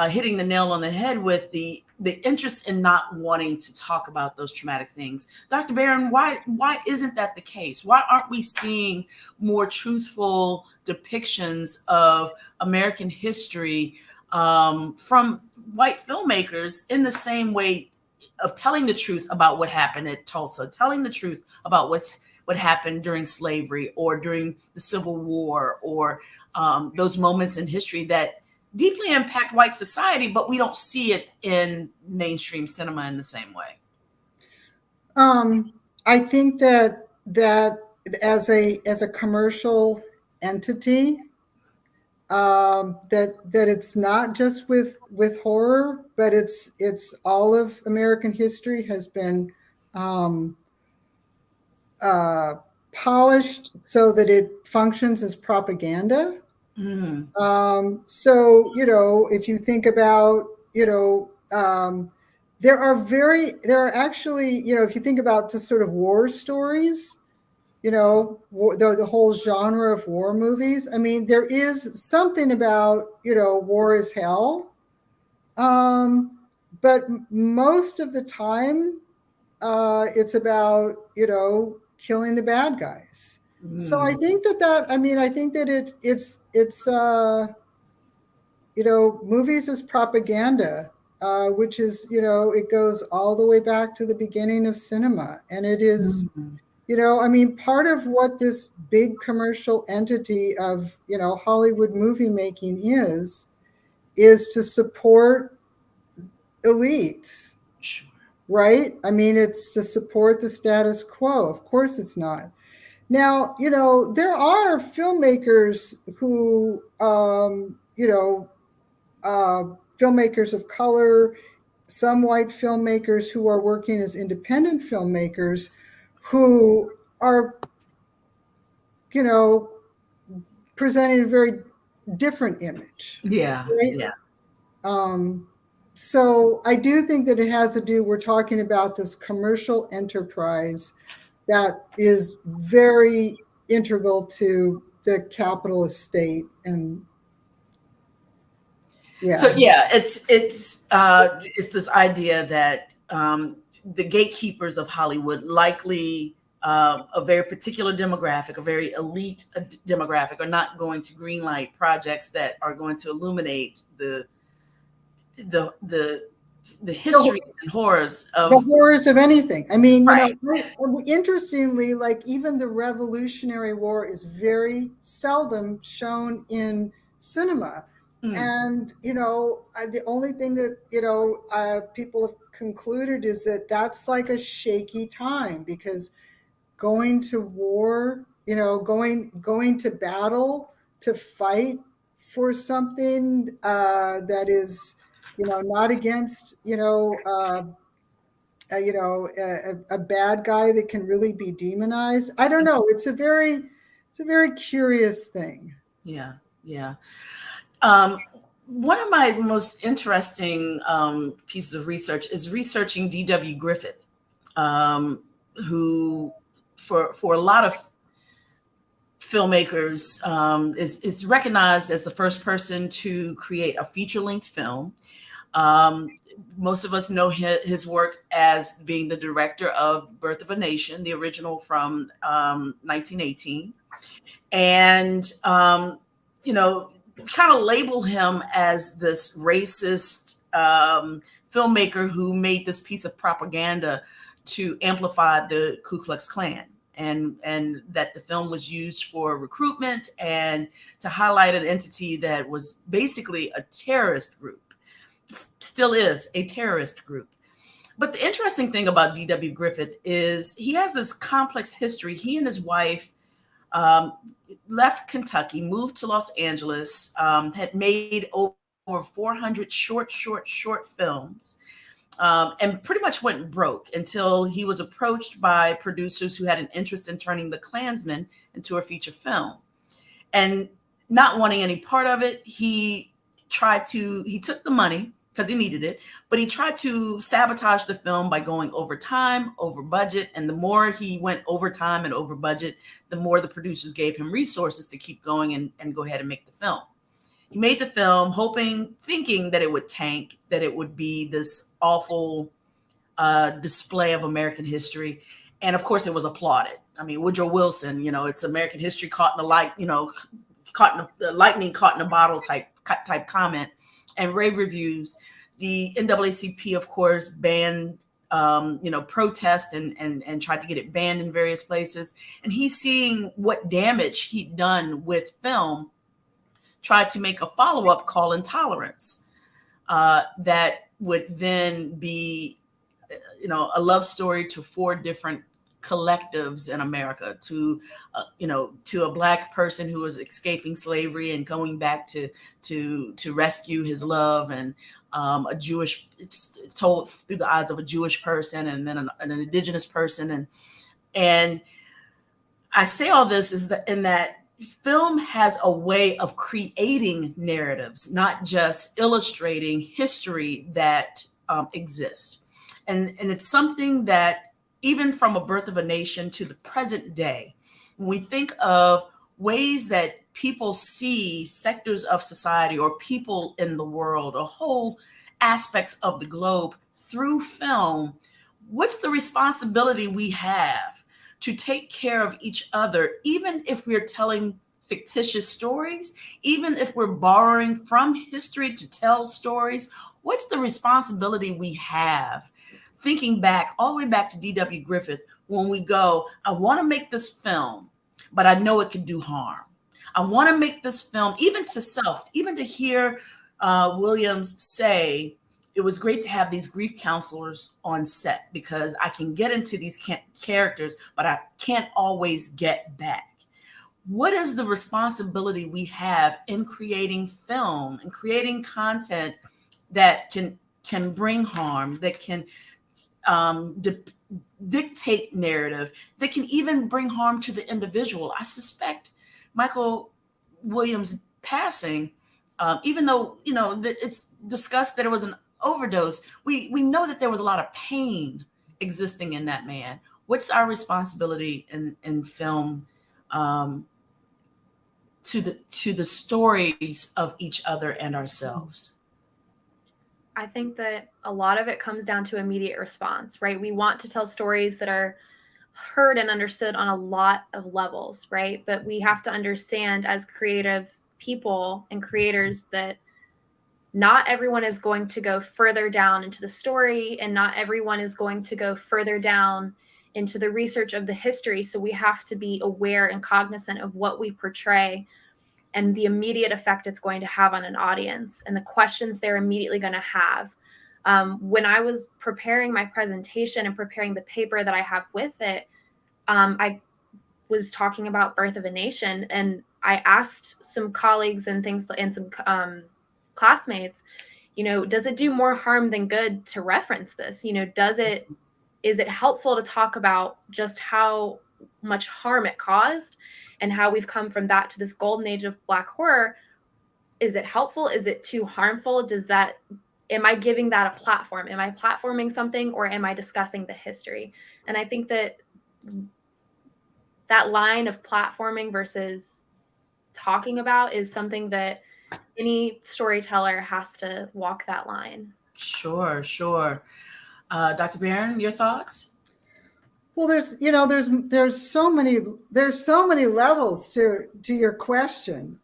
hitting the nail on the head with the interest in not wanting to talk about those traumatic things. Dr. Barron, why isn't that the case? Why aren't we seeing more truthful depictions of American history from white filmmakers in the same way of telling the truth about what happened at Tulsa, telling the truth about what happened during slavery or during the Civil War, or those moments in history that deeply impact white society, but we don't see it in mainstream cinema in the same way?
I think that as a commercial entity, that it's not just with horror, but it's all of American history has been polished so that it functions as propaganda. So, if you think about, there are actually, if you think about just sort of war stories, the whole genre of war movies, I mean, there is something about, war is hell. But most of the time, it's about, killing the bad guys. So I think I think that it's movies as propaganda, which is, it goes all the way back to the beginning of cinema. And it is, part of what this big commercial entity of, Hollywood movie making is to support elites, right? I mean, it's to support the status quo. Of course it's not. Now, there are filmmakers who, filmmakers of color, some white filmmakers who are working as independent filmmakers who are, presenting a very different image.
Yeah.
Right?
Yeah.
So I do think that it has to do, we're talking about this commercial enterprise that is very integral to the capitalist state. And
so it's this idea that the gatekeepers of Hollywood, likely a very particular demographic, a very elite demographic, are not going to greenlight projects that are going to illuminate the histories and horrors of
the horrors of anything. I mean,
right.
Interestingly, like even the Revolutionary War is very seldom shown in cinema. And, the only thing that, people have concluded is that that's like a shaky time, because going to war, going to battle to fight for something that is, not against, a bad guy that can really be demonized. I don't know. It's a very curious thing.
Yeah. Yeah. One of my most interesting pieces of research is researching D.W. Griffith, who for a lot of filmmakers is recognized as the first person to create a feature-length film. Most of us know his work as being the director of Birth of a Nation, the original from 1918. And, kind of label him as this racist filmmaker who made this piece of propaganda to amplify the Ku Klux Klan, and that the film was used for recruitment and to highlight an entity that was basically a terrorist group, still is a terrorist group. But the interesting thing about D.W. Griffith is he has this complex history. He and his wife left Kentucky, moved to Los Angeles, had made over 400 short films. and pretty much went broke until he was approached by producers who had an interest in turning the Klansman into a feature film. And not wanting any part of it, he took the money because he needed it, but he tried to sabotage the film by going over time, over budget. And the more he went over time and over budget, the more the producers gave him resources to keep going and go ahead and make the film. He made the film thinking that it would tank, that it would be this awful display of American history. And of course it was applauded. I mean, Woodrow Wilson, it's American history caught in the light, the lightning caught in a bottle type comment, and rave reviews. The NAACP, of course, banned, protest and tried to get it banned in various places. And he's seeing what damage he'd done with film, tried to make a follow-up called Intolerance that would then be, a love story to 4 different collectives in America, to a Black person who was escaping slavery and going back to rescue his love, and it's told through the eyes of a Jewish person, and then an indigenous person, and I say all this is that in that film has a way of creating narratives, not just illustrating history that exists, and it's something that, even from A Birth of a Nation to the present day, when we think of ways that people see sectors of society or people in the world or whole aspects of the globe through film, what's the responsibility we have to take care of each other, even if we're telling fictitious stories, even if we're borrowing from history to tell stories? What's the responsibility we have? Thinking back, all the way back to D.W. Griffith, when we go, I want to make this film, but I know it could do harm. I want to make this film, even to self, even to hear Williams say, it was great to have these grief counselors on set because I can get into these characters, but I can't always get back. What is the responsibility we have in creating film and creating content that can bring harm, that can dictate narrative, that can even bring harm to the individual? I suspect Michael Williams' passing, even though it's discussed that it was an overdose, we know that there was a lot of pain existing in that man. What's our responsibility in film to the stories of each other and ourselves?
I think that a lot of it comes down to immediate response, right? We want to tell stories that are heard and understood on a lot of levels, right? But we have to understand as creative people and creators that not everyone is going to go further down into the story, and not everyone is going to go further down into the research of the history. So we have to be aware and cognizant of what we portray and the immediate effect it's going to have on an audience and the questions they're immediately going to have. When I was preparing my presentation and preparing the paper that I have with it, I was talking about Birth of a Nation, and I asked some colleagues and some classmates, does it do more harm than good to reference this? Is it helpful to talk about just how much harm it caused and how we've come from that to this golden age of Black horror? Is it helpful? Is it too harmful? Am I giving that a platform? Am I platforming something, or am I discussing the history? And I think that line of platforming versus talking about is something that any storyteller has to walk that line.
Sure. Dr. Barron, your thoughts?
Well, there's so many levels to your question.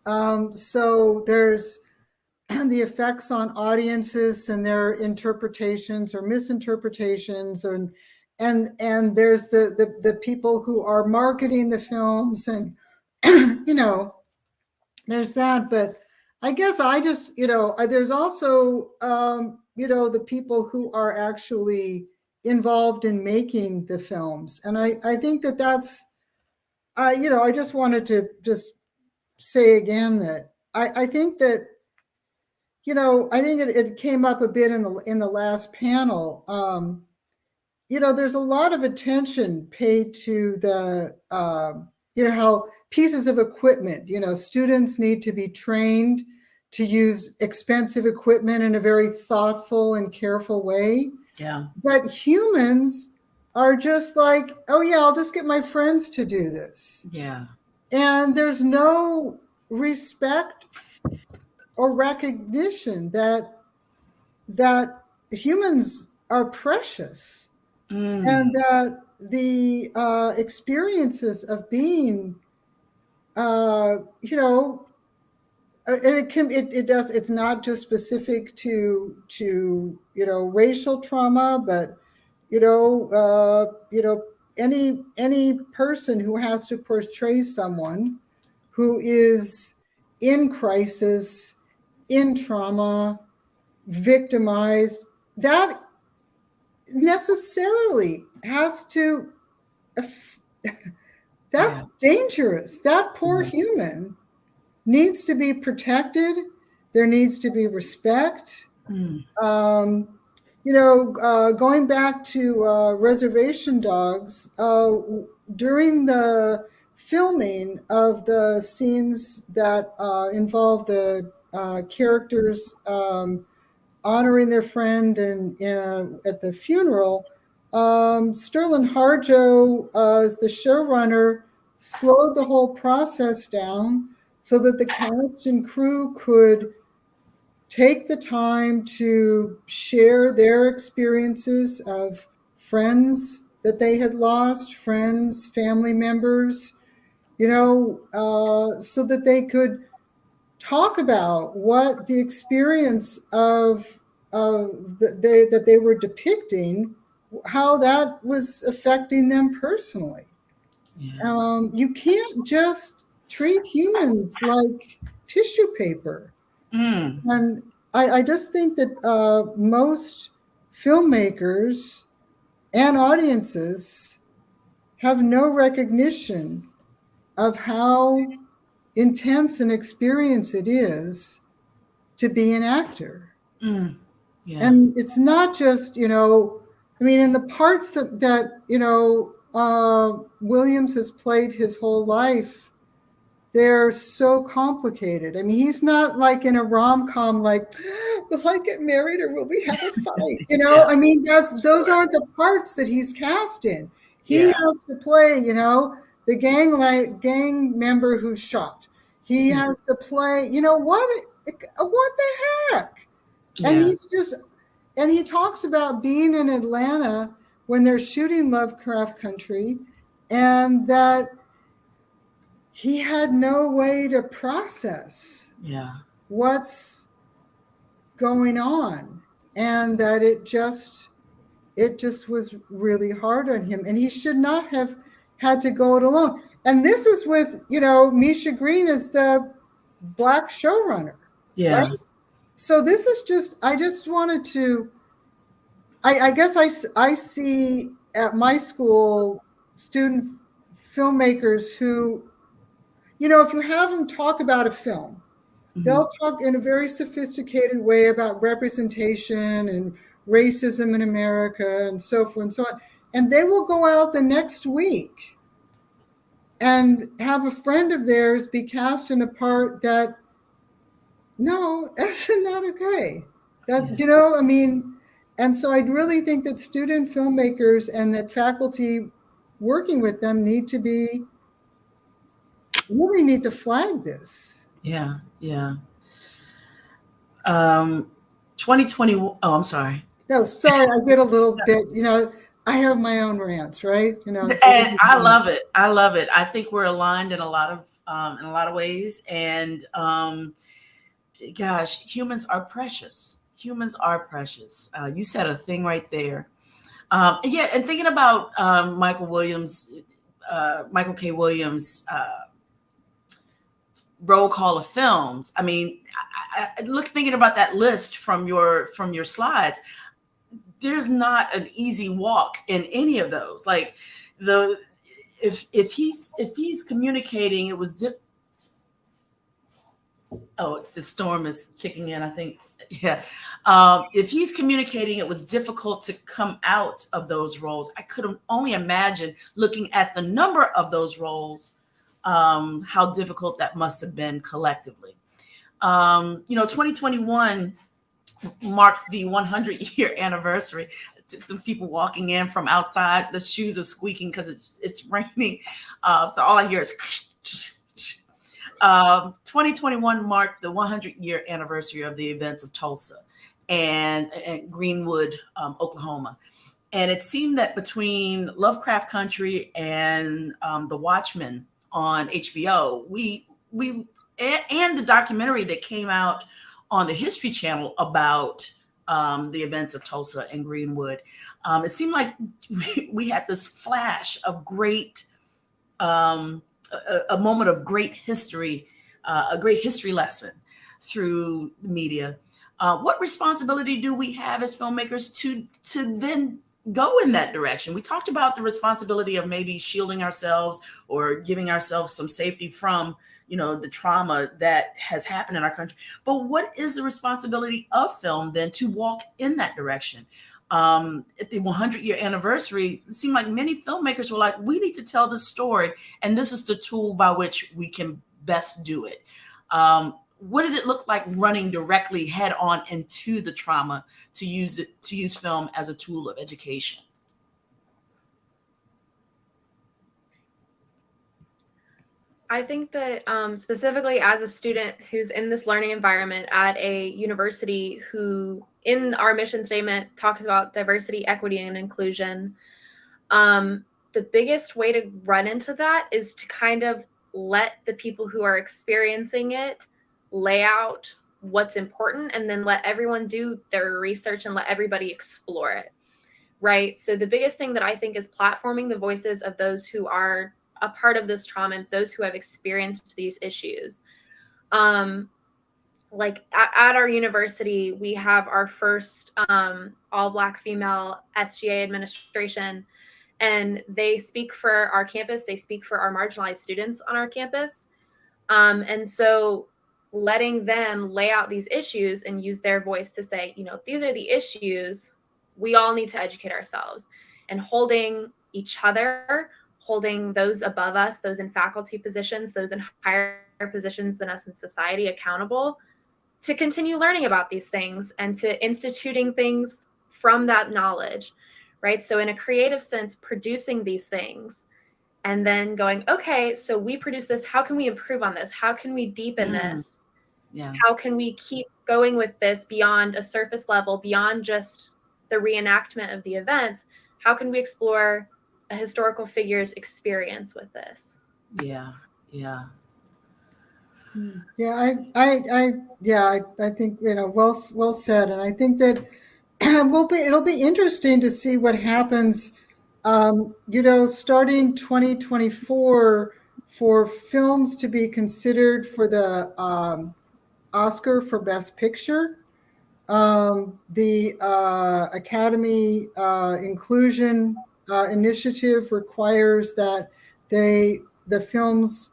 So there's the effects on audiences and their interpretations or misinterpretations, and there's the people who are marketing the films, and there's that. But I guess there's also the people who are actually involved in making the films. And I think that's, I just wanted to just say again that I think that, I think it came up a bit in the last panel. There's a lot of attention paid to the, how pieces of equipment, students need to be trained to use expensive equipment in a very thoughtful and careful way.
Yeah.
But humans are just like, oh yeah, I'll just get my friends to do this.
Yeah.
And there's no respect or recognition that humans are precious, and that the experiences of being, it's not just specific to racial trauma, but any person who has to portray someone who is in crisis, in trauma, victimized, that necessarily has to, that's dangerous. That poor human needs to be protected. There needs to be respect. Going back to Reservation Dogs, during the filming of the scenes that involve the characters honoring their friend and at the funeral, Sterling Harjo, as the showrunner, slowed the whole process down so that the cast and crew could take the time to share their experiences of friends that they had lost, friends, family members, so that they could talk about what the experience that they were depicting, how that was affecting them personally.
Yeah.
You can't just treat humans like tissue paper. And I just think that most filmmakers and audiences have no recognition of how intense an experience it is to be an actor. Yeah. And it's not just, in the parts that Williams has played his whole life, they're so complicated. I mean, he's not like in a rom-com, like, will I get married or will we have a fight? I mean, those aren't the parts that he's cast in. He has to play, the gang member who's shot. He has to play, what the heck? And and he talks about being in Atlanta when they're shooting Lovecraft Country, and that he had no way to process what's going on, and that it just was really hard on him, and he should not have had to go it alone. And this is with, Misha Green as the Black showrunner.
Yeah.
Right? So this is just, I just wanted to, I guess I see at my school student filmmakers who, if you have them talk about a film, they'll talk in a very sophisticated way about representation and racism in America and so forth and so on. And they will go out the next week and have a friend of theirs be cast in a part that, no, that's not okay. And so I really think that student filmmakers and that faculty working with them need to flag this.
Yeah. 2020. Oh, I'm sorry.
No, sorry, I get a little bit, I have my own rants, right?
And I love it. I think we're aligned in a lot of ways. And gosh, humans are precious. You said a thing right there. And thinking about Michael K. Williams' roll call of films. I mean, thinking about that list from your slides, there's not an easy walk in any of those. Like if he's communicating, it was the storm is kicking in. I think Yeah. If he's communicating, it was difficult to come out of those roles. I could only imagine looking at the number of those roles, how difficult that must have been collectively. 2021 marked the 100-year anniversary. Some people walking in from outside, the shoes are squeaking because it's raining. So all I hear is 2021 marked the 100-year anniversary of the events of Tulsa and Greenwood, Oklahoma. And it seemed that between Lovecraft Country and The Watchmen on HBO, we and the documentary that came out on the History Channel about the events of Tulsa and Greenwood, it seemed like we had this flash of great, a moment of great history, a great history lesson through the media. What responsibility do we have as filmmakers to then go in that direction? We talked about the responsibility of maybe shielding ourselves or giving ourselves some safety from, the trauma that has happened in our country. But what is the responsibility of film then to walk in that direction? At the 100-year anniversary, it seemed like many filmmakers were like, we need to tell this story, and this is the tool by which we can best do it. What does it look like running directly head on into the trauma to use film as a tool of education?
I think that specifically as a student who's in this learning environment at a university who in our mission statement talks about diversity, equity, and inclusion, the biggest way to run into that is to kind of let the people who are experiencing it lay out what's important and then let everyone do their research and let everybody explore it, right? So the biggest thing that I think is platforming the voices of those who are a part of this trauma and those who have experienced these issues. Like at our university, we have our first all Black female SGA administration, and they speak for our campus. They speak for our marginalized students on our campus. And so letting them lay out these issues and use their voice to say, these are the issues, we all need to educate ourselves, and holding each other, holding those above us, those in faculty positions, those in higher positions than us in society accountable to continue learning about these things and to instituting things from that knowledge, right? So in a creative sense, producing these things and then going, okay, so we produce this, how can we improve on this? How can we deepen this?
Yeah.
How can we keep going with this beyond a surface level, beyond just the reenactment of the events? How can we explore a historical figure's experience with this?
Yeah.
I think well said, and I think that it'll be interesting to see what happens. Starting 2024 for films to be considered for the Oscar for Best Picture. The Academy Inclusion Initiative requires that the films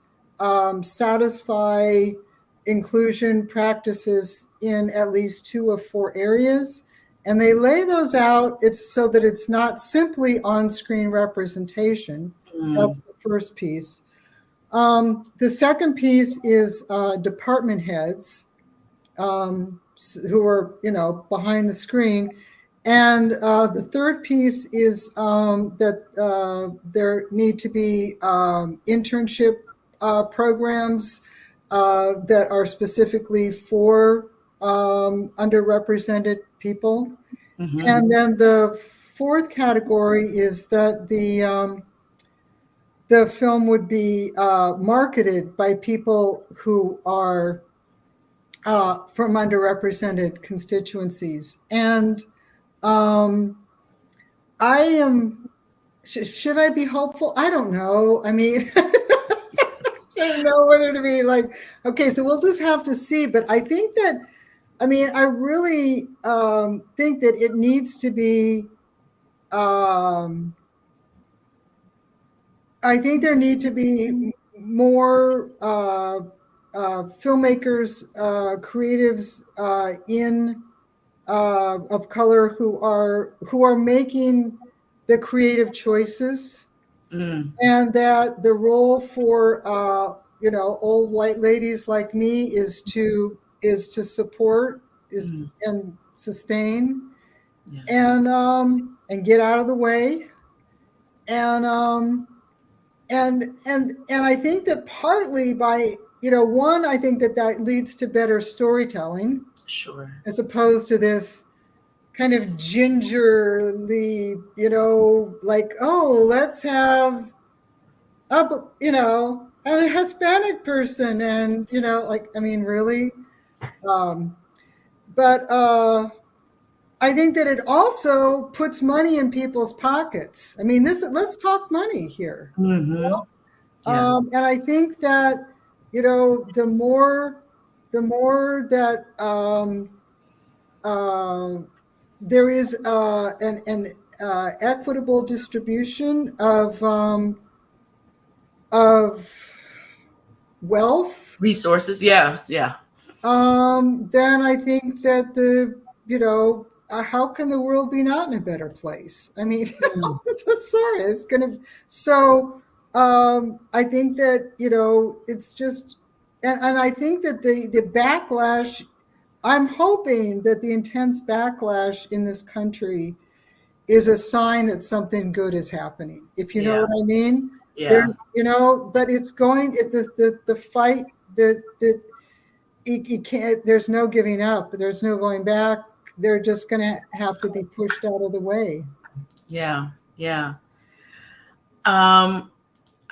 satisfy inclusion practices in at least 2 of 4 areas. And they lay those out so that it's not simply on-screen representation. That's the first piece. The second piece is department heads who are, behind the screen. And the third piece is that there need to be internship programs that are specifically for underrepresented people. Mm-hmm. And then the fourth category is that the film would be marketed by people who are from underrepresented constituencies. And I am, should I be hopeful? I don't know. I mean, I don't know whether to be like, okay, so we'll just have to see. But I think that, I really think that it needs to be, I think there need to be more filmmakers, creatives of color who are making the creative choices, and that the role for old white ladies like me is to support and sustain, and get out of the way, and I think that partly by one, I think that leads to better storytelling,
Sure,
as opposed to this kind of gingerly, like, oh, let's have a Hispanic person, and like, I mean, really. But I think that it also puts money in people's pockets. I mean, let's talk money here.
Yeah.
And I think that the more that there is an equitable distribution of wealth,
Resources. Yeah.
then I think that how can the world be not in a better place? I mean, sorry, it's gonna. So I think that it's just, and I think that the backlash. I'm hoping that the intense backlash in this country is a sign that something good is happening. If you know what I mean.
Yeah.
There's, but it's going. The fight that you can't. There's no giving up. There's no going back. They're just going to have to be pushed out of the way.
Yeah.
Time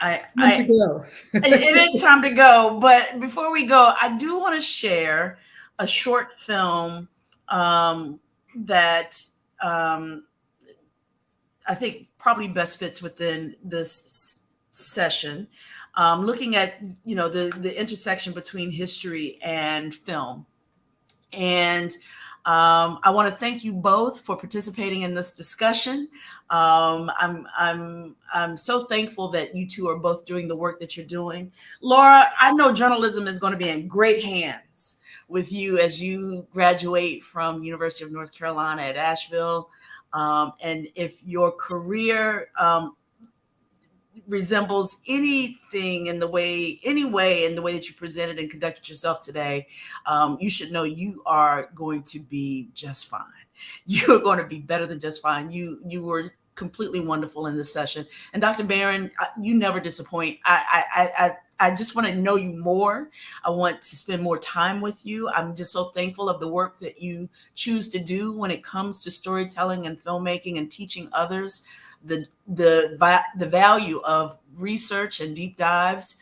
to go.
It is time to go. But before we go, I do want to share a short film that I think probably best fits within this session, looking at the intersection between history and film. And I want to thank you both for participating in this discussion. I'm so thankful that you two are both doing the work that you're doing. Laura, I know journalism is going to be in great hands with you as you graduate from University of North Carolina at Asheville. And if your career resembles anything in the way that you presented and conducted yourself today, you should know you are going to be just fine. You're going to be better than just fine. You were completely wonderful in this session. And Dr. Barron, you never disappoint. I just want to know you more. I want to spend more time with you. I'm just so thankful of the work that you choose to do when it comes to storytelling and filmmaking and teaching others the value of research and deep dives,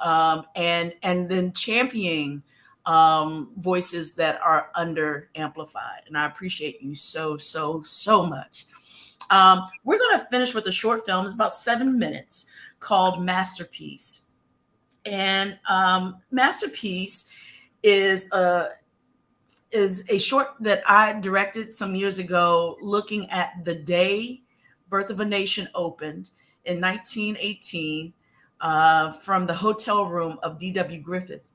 and then championing voices that are under amplified. And I appreciate you so much. We're going to finish with a short film. It's about 7 minutes, called Masterpiece. And Masterpiece is a short that I directed some years ago, looking at the day Birth of a Nation opened in 1918 from the hotel room of D.W. Griffith.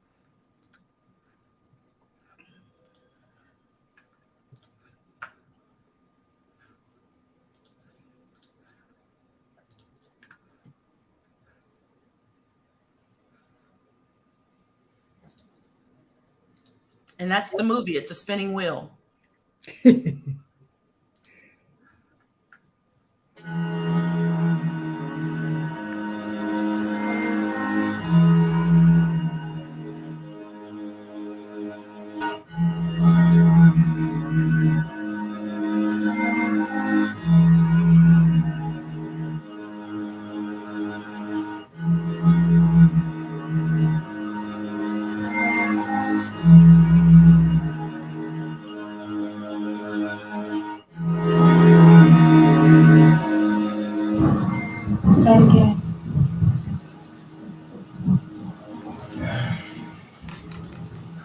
And that's the movie. It's a spinning wheel.
Start again.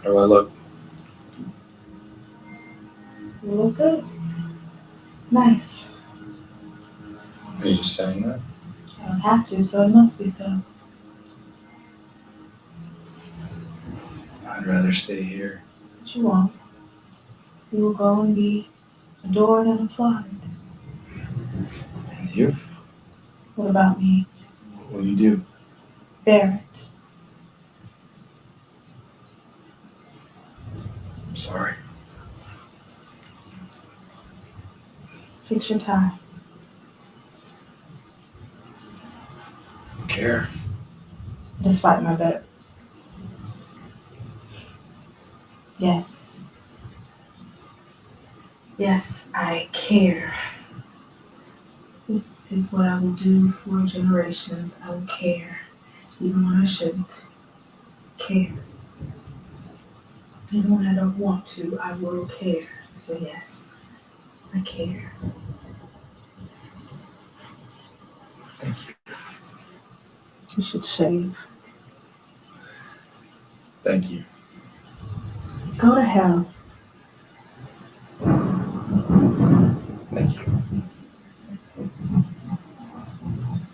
How do I look?
You look good. Nice.
Are you just saying that?
I don't have to, so it must be so.
I'd rather stay here.
But you won't. You will go and be adored and applauded.
And you?
What about me?
What will you do?
Bear it.
I'm sorry.
Fix your tie.
I care.
Despite my better. Yes. Yes, I care. It is what I will do for generations. I will care. Even when I shouldn't. Care. Even when I don't want to, I will care. So yes, I care.
Thank you.
You should shave.
Thank you.
Go to hell.
Thank you.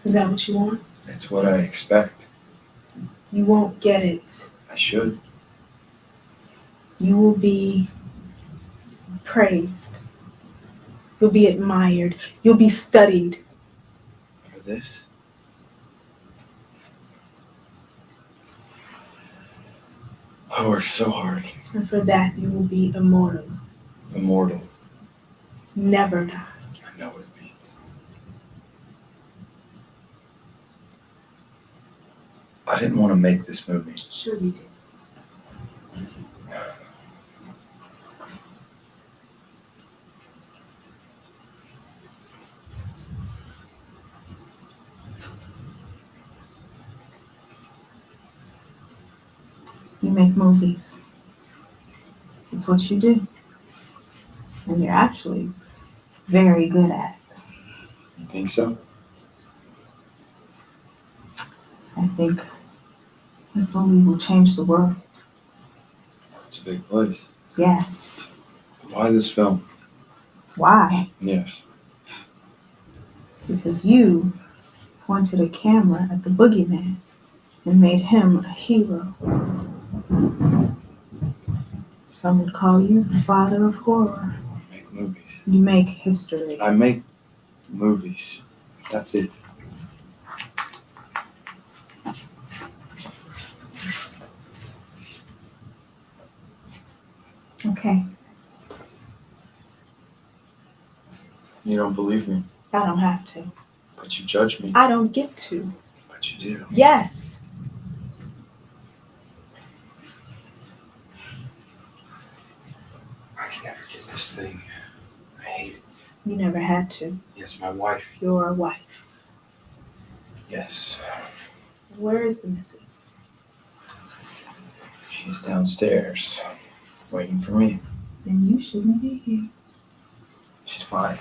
Is that what you want?
It's what I expect.
You won't get it.
I should.
You will be praised. You'll be admired. You'll be studied.
For this? I worked so hard.
And for that, you will be immortal.
Immortal.
Never die.
I know what it means. I didn't want to make this movie.
Sure you did. You make movies. It's what you do. And you're actually very good at it.
You think so?
I think this movie will change the world.
It's a big place.
Yes.
Why this film?
Why?
Yes.
Because you pointed a camera at the boogeyman and made him a hero. Some would call you the father of horror.
I make movies.
You make history.
I make movies. That's it.
Okay.
You don't believe me,
I don't have to.
but you judge me.
I don't get to.
But you do.
Yes.
I can never get this thing. I hate it.
You never had to.
Yes, my wife.
Your wife.
Yes.
Where is the missus?
She's downstairs, waiting for me.
Then you shouldn't be here.
She's fine.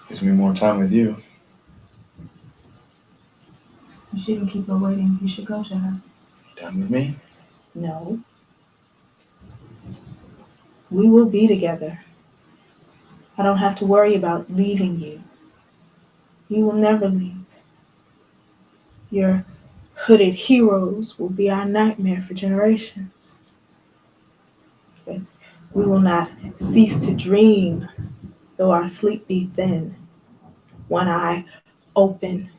Gives me more time with you.
You shouldn't keep her waiting. You should go to her.
You done with me?
No. We will be together. I don't have to worry about leaving you. You will never leave. Your hooded heroes will be our nightmare for generations. But we will not cease to dream, though our sleep be thin. One eye open,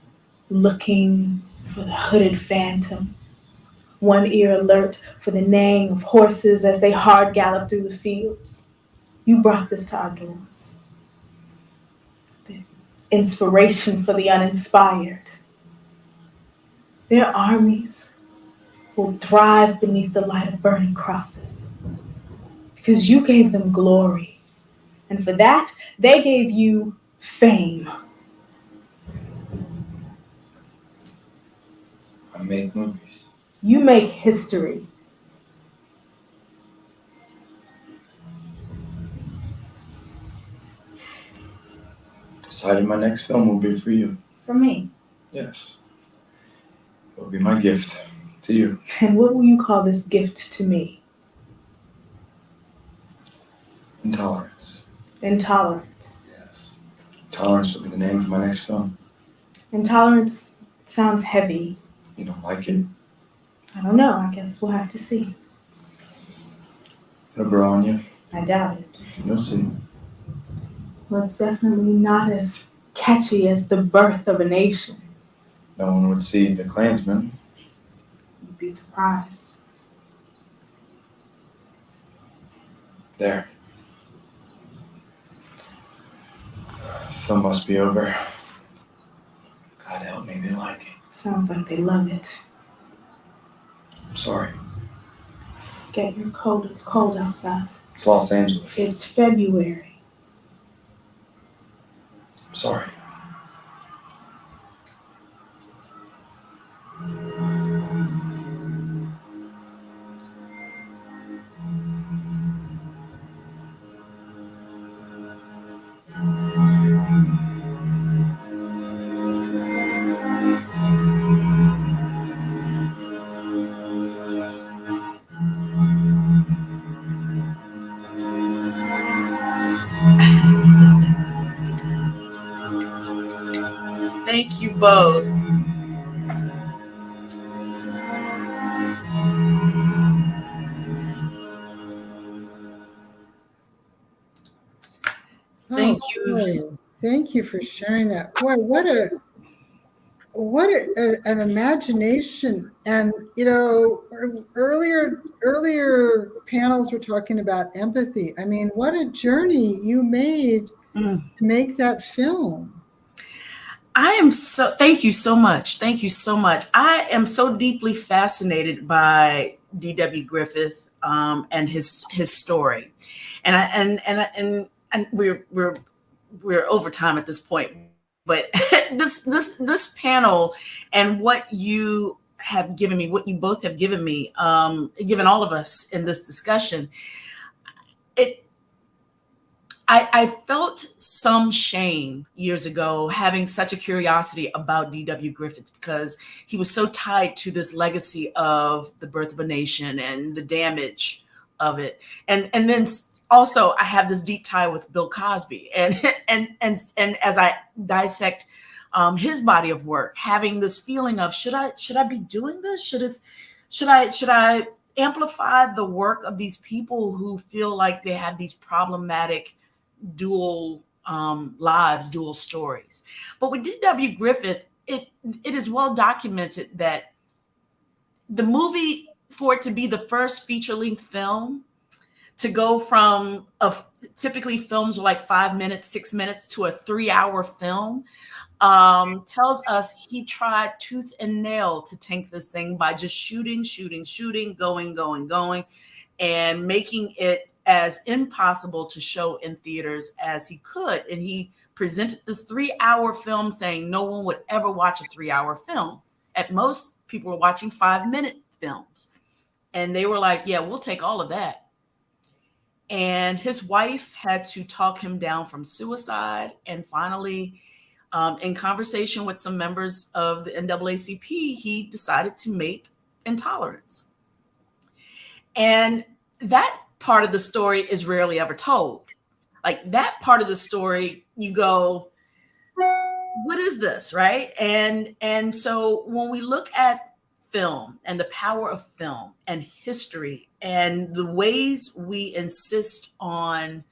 looking for the hooded phantom. One ear alert for the neighing of horses as they hard gallop through the fields. You brought this to our doors. The inspiration for the uninspired. Their armies will thrive beneath the light of burning crosses. Because you gave them glory. And for that, they gave you fame.
I make movies.
You make history.
Decided my next film will be for you.
For me.
Yes. It will be my gift to you.
And what will you call this gift to me?
Intolerance.
Intolerance.
Yes. Tolerance will be the name for my next film.
Intolerance sounds heavy.
You don't like it?
I don't know. I guess we'll have to see.
It'll grow on you.
I doubt it.
You'll see.
Well, it's definitely not as catchy as The Birth of a Nation.
No one would see the Klansman.
You'd be surprised.
There. Film must be over. God help me, they like it.
Sounds like they love it.
I'm sorry.
Get your coat, it's cold outside.
It's Los Angeles.
It's February.
I'm sorry.
Thank you both. Thank you.
Boy, thank you for sharing that. Boy, an imagination. And earlier panels were talking about empathy. I mean, what a journey you made to make that film.
Thank you so much. Thank you so much. I am so deeply fascinated by D.W. Griffith and his story. And we're over time at this point, but this panel and what you have given me, what you both have given me, given all of us in this discussion, I felt some shame years ago having such a curiosity about D.W. Griffith because he was so tied to this legacy of The Birth of a Nation and the damage of it. And then also I have this deep tie with Bill Cosby and as I dissect his body of work, having this feeling of should I be doing this? Should I amplify the work of these people who feel like they have these problematic dual lives, dual stories? But with D.W. Griffith, it is well documented that the movie, for it to be the first feature-length film, to go from typically films were like 5 minutes, 6 minutes to a 3-hour film, tells us he tried tooth and nail to tank this thing by just shooting, going, and making it as impossible to show in theaters as he could. And he presented this 3-hour film saying no one would ever watch a 3-hour film. At most, people were watching 5-minute films. And they were like, yeah, we'll take all of that. And his wife had to talk him down from suicide. And finally, in conversation with some members of the NAACP, he decided to make Intolerance. And that part of the story is rarely ever told. Like that part of the story, you go, what is this, right? And so when we look at film and the power of film and history and the ways we insist on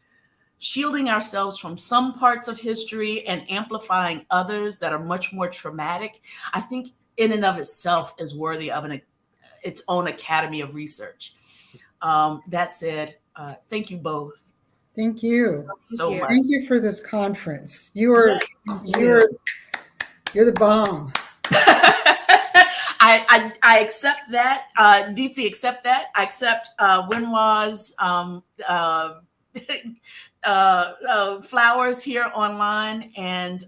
shielding ourselves from some parts of history and amplifying others that are much more traumatic, I think in and of itself is worthy of its own academy of research. That said, thank you both.
Thank you
So much.
Thank you for this conference. You're the bomb.
I accept that, deeply accept that. I accept Winwa's flowers here online. And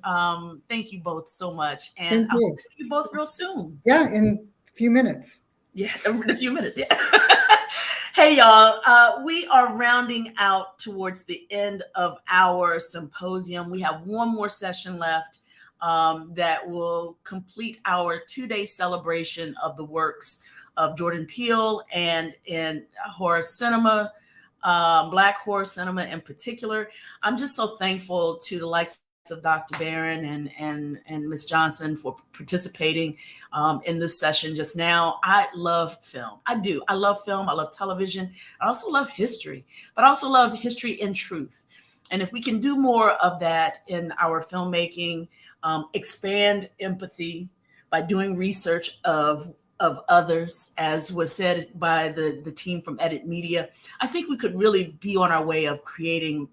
thank you both so much. And I hope to see you both real soon.
Yeah, in a few minutes.
Yeah, in a few minutes, yeah. Hey, y'all, we are rounding out towards the end of our symposium. We have one more session left that will complete our 2-day celebration of the works of Jordan Peele and in horror cinema, Black horror cinema in particular. I'm just so thankful to the likes of Dr. Barron and Ms. Johnson for participating in this session just now. I love film. I do. I love film. I love television. I also love history, but I also love history in truth. And if we can do more of that in our filmmaking, expand empathy by doing research of others, as was said by the team from Edit Media, I think we could really be on our way of creating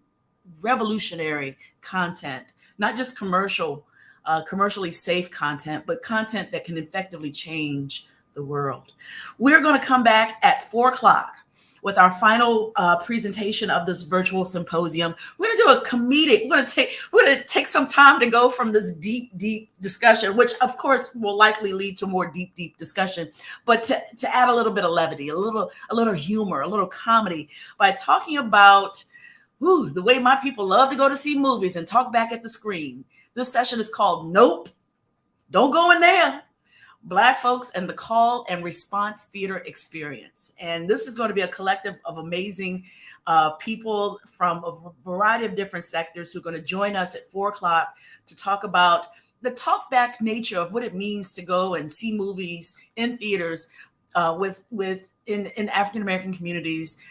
revolutionary content, not just commercially safe content, but content that can effectively change the world. We're going to come back at 4 o'clock with our final presentation of this virtual symposium. We're going to do a comedic. We're going to take some time to go from this deep discussion, which of course will likely lead to more deep discussion, but to add a little bit of levity, a little humor, a little comedy by talking about the way my people love to go to see movies and talk back at the screen. This session is called Nope, Don't Go in There. Black folks and the call and response theater experience. And this is going to be a collective of amazing people from a variety of different sectors who are going to join us at 4 o'clock to talk about the talk back nature of what it means to go and see movies in theaters in African-American communities.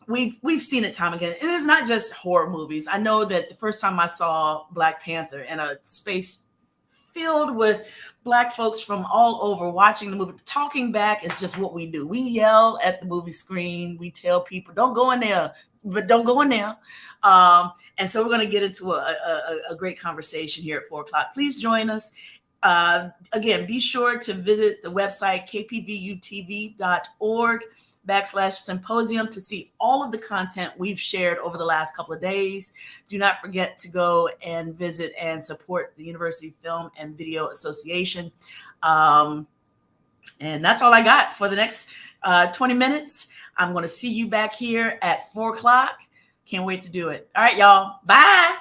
We've seen it time again. It is not just horror movies. I know that the first time I saw Black Panther in a space filled with Black folks from all over watching the movie, talking back is just what we do. We yell at the movie screen. We tell people, don't go in there, but don't go in there. And so we're going to get into a great conversation here at 4 o'clock. Please join us. Again, be sure to visit the website kpvutv.org/symposium to see all of the content we've shared over the last couple of days. Do not forget to go and visit and support the University Film and Video Association. And that's all I got for the next 20 minutes. I'm going to see you back here at 4 o'clock. Can't wait to do it. All right, y'all. Bye.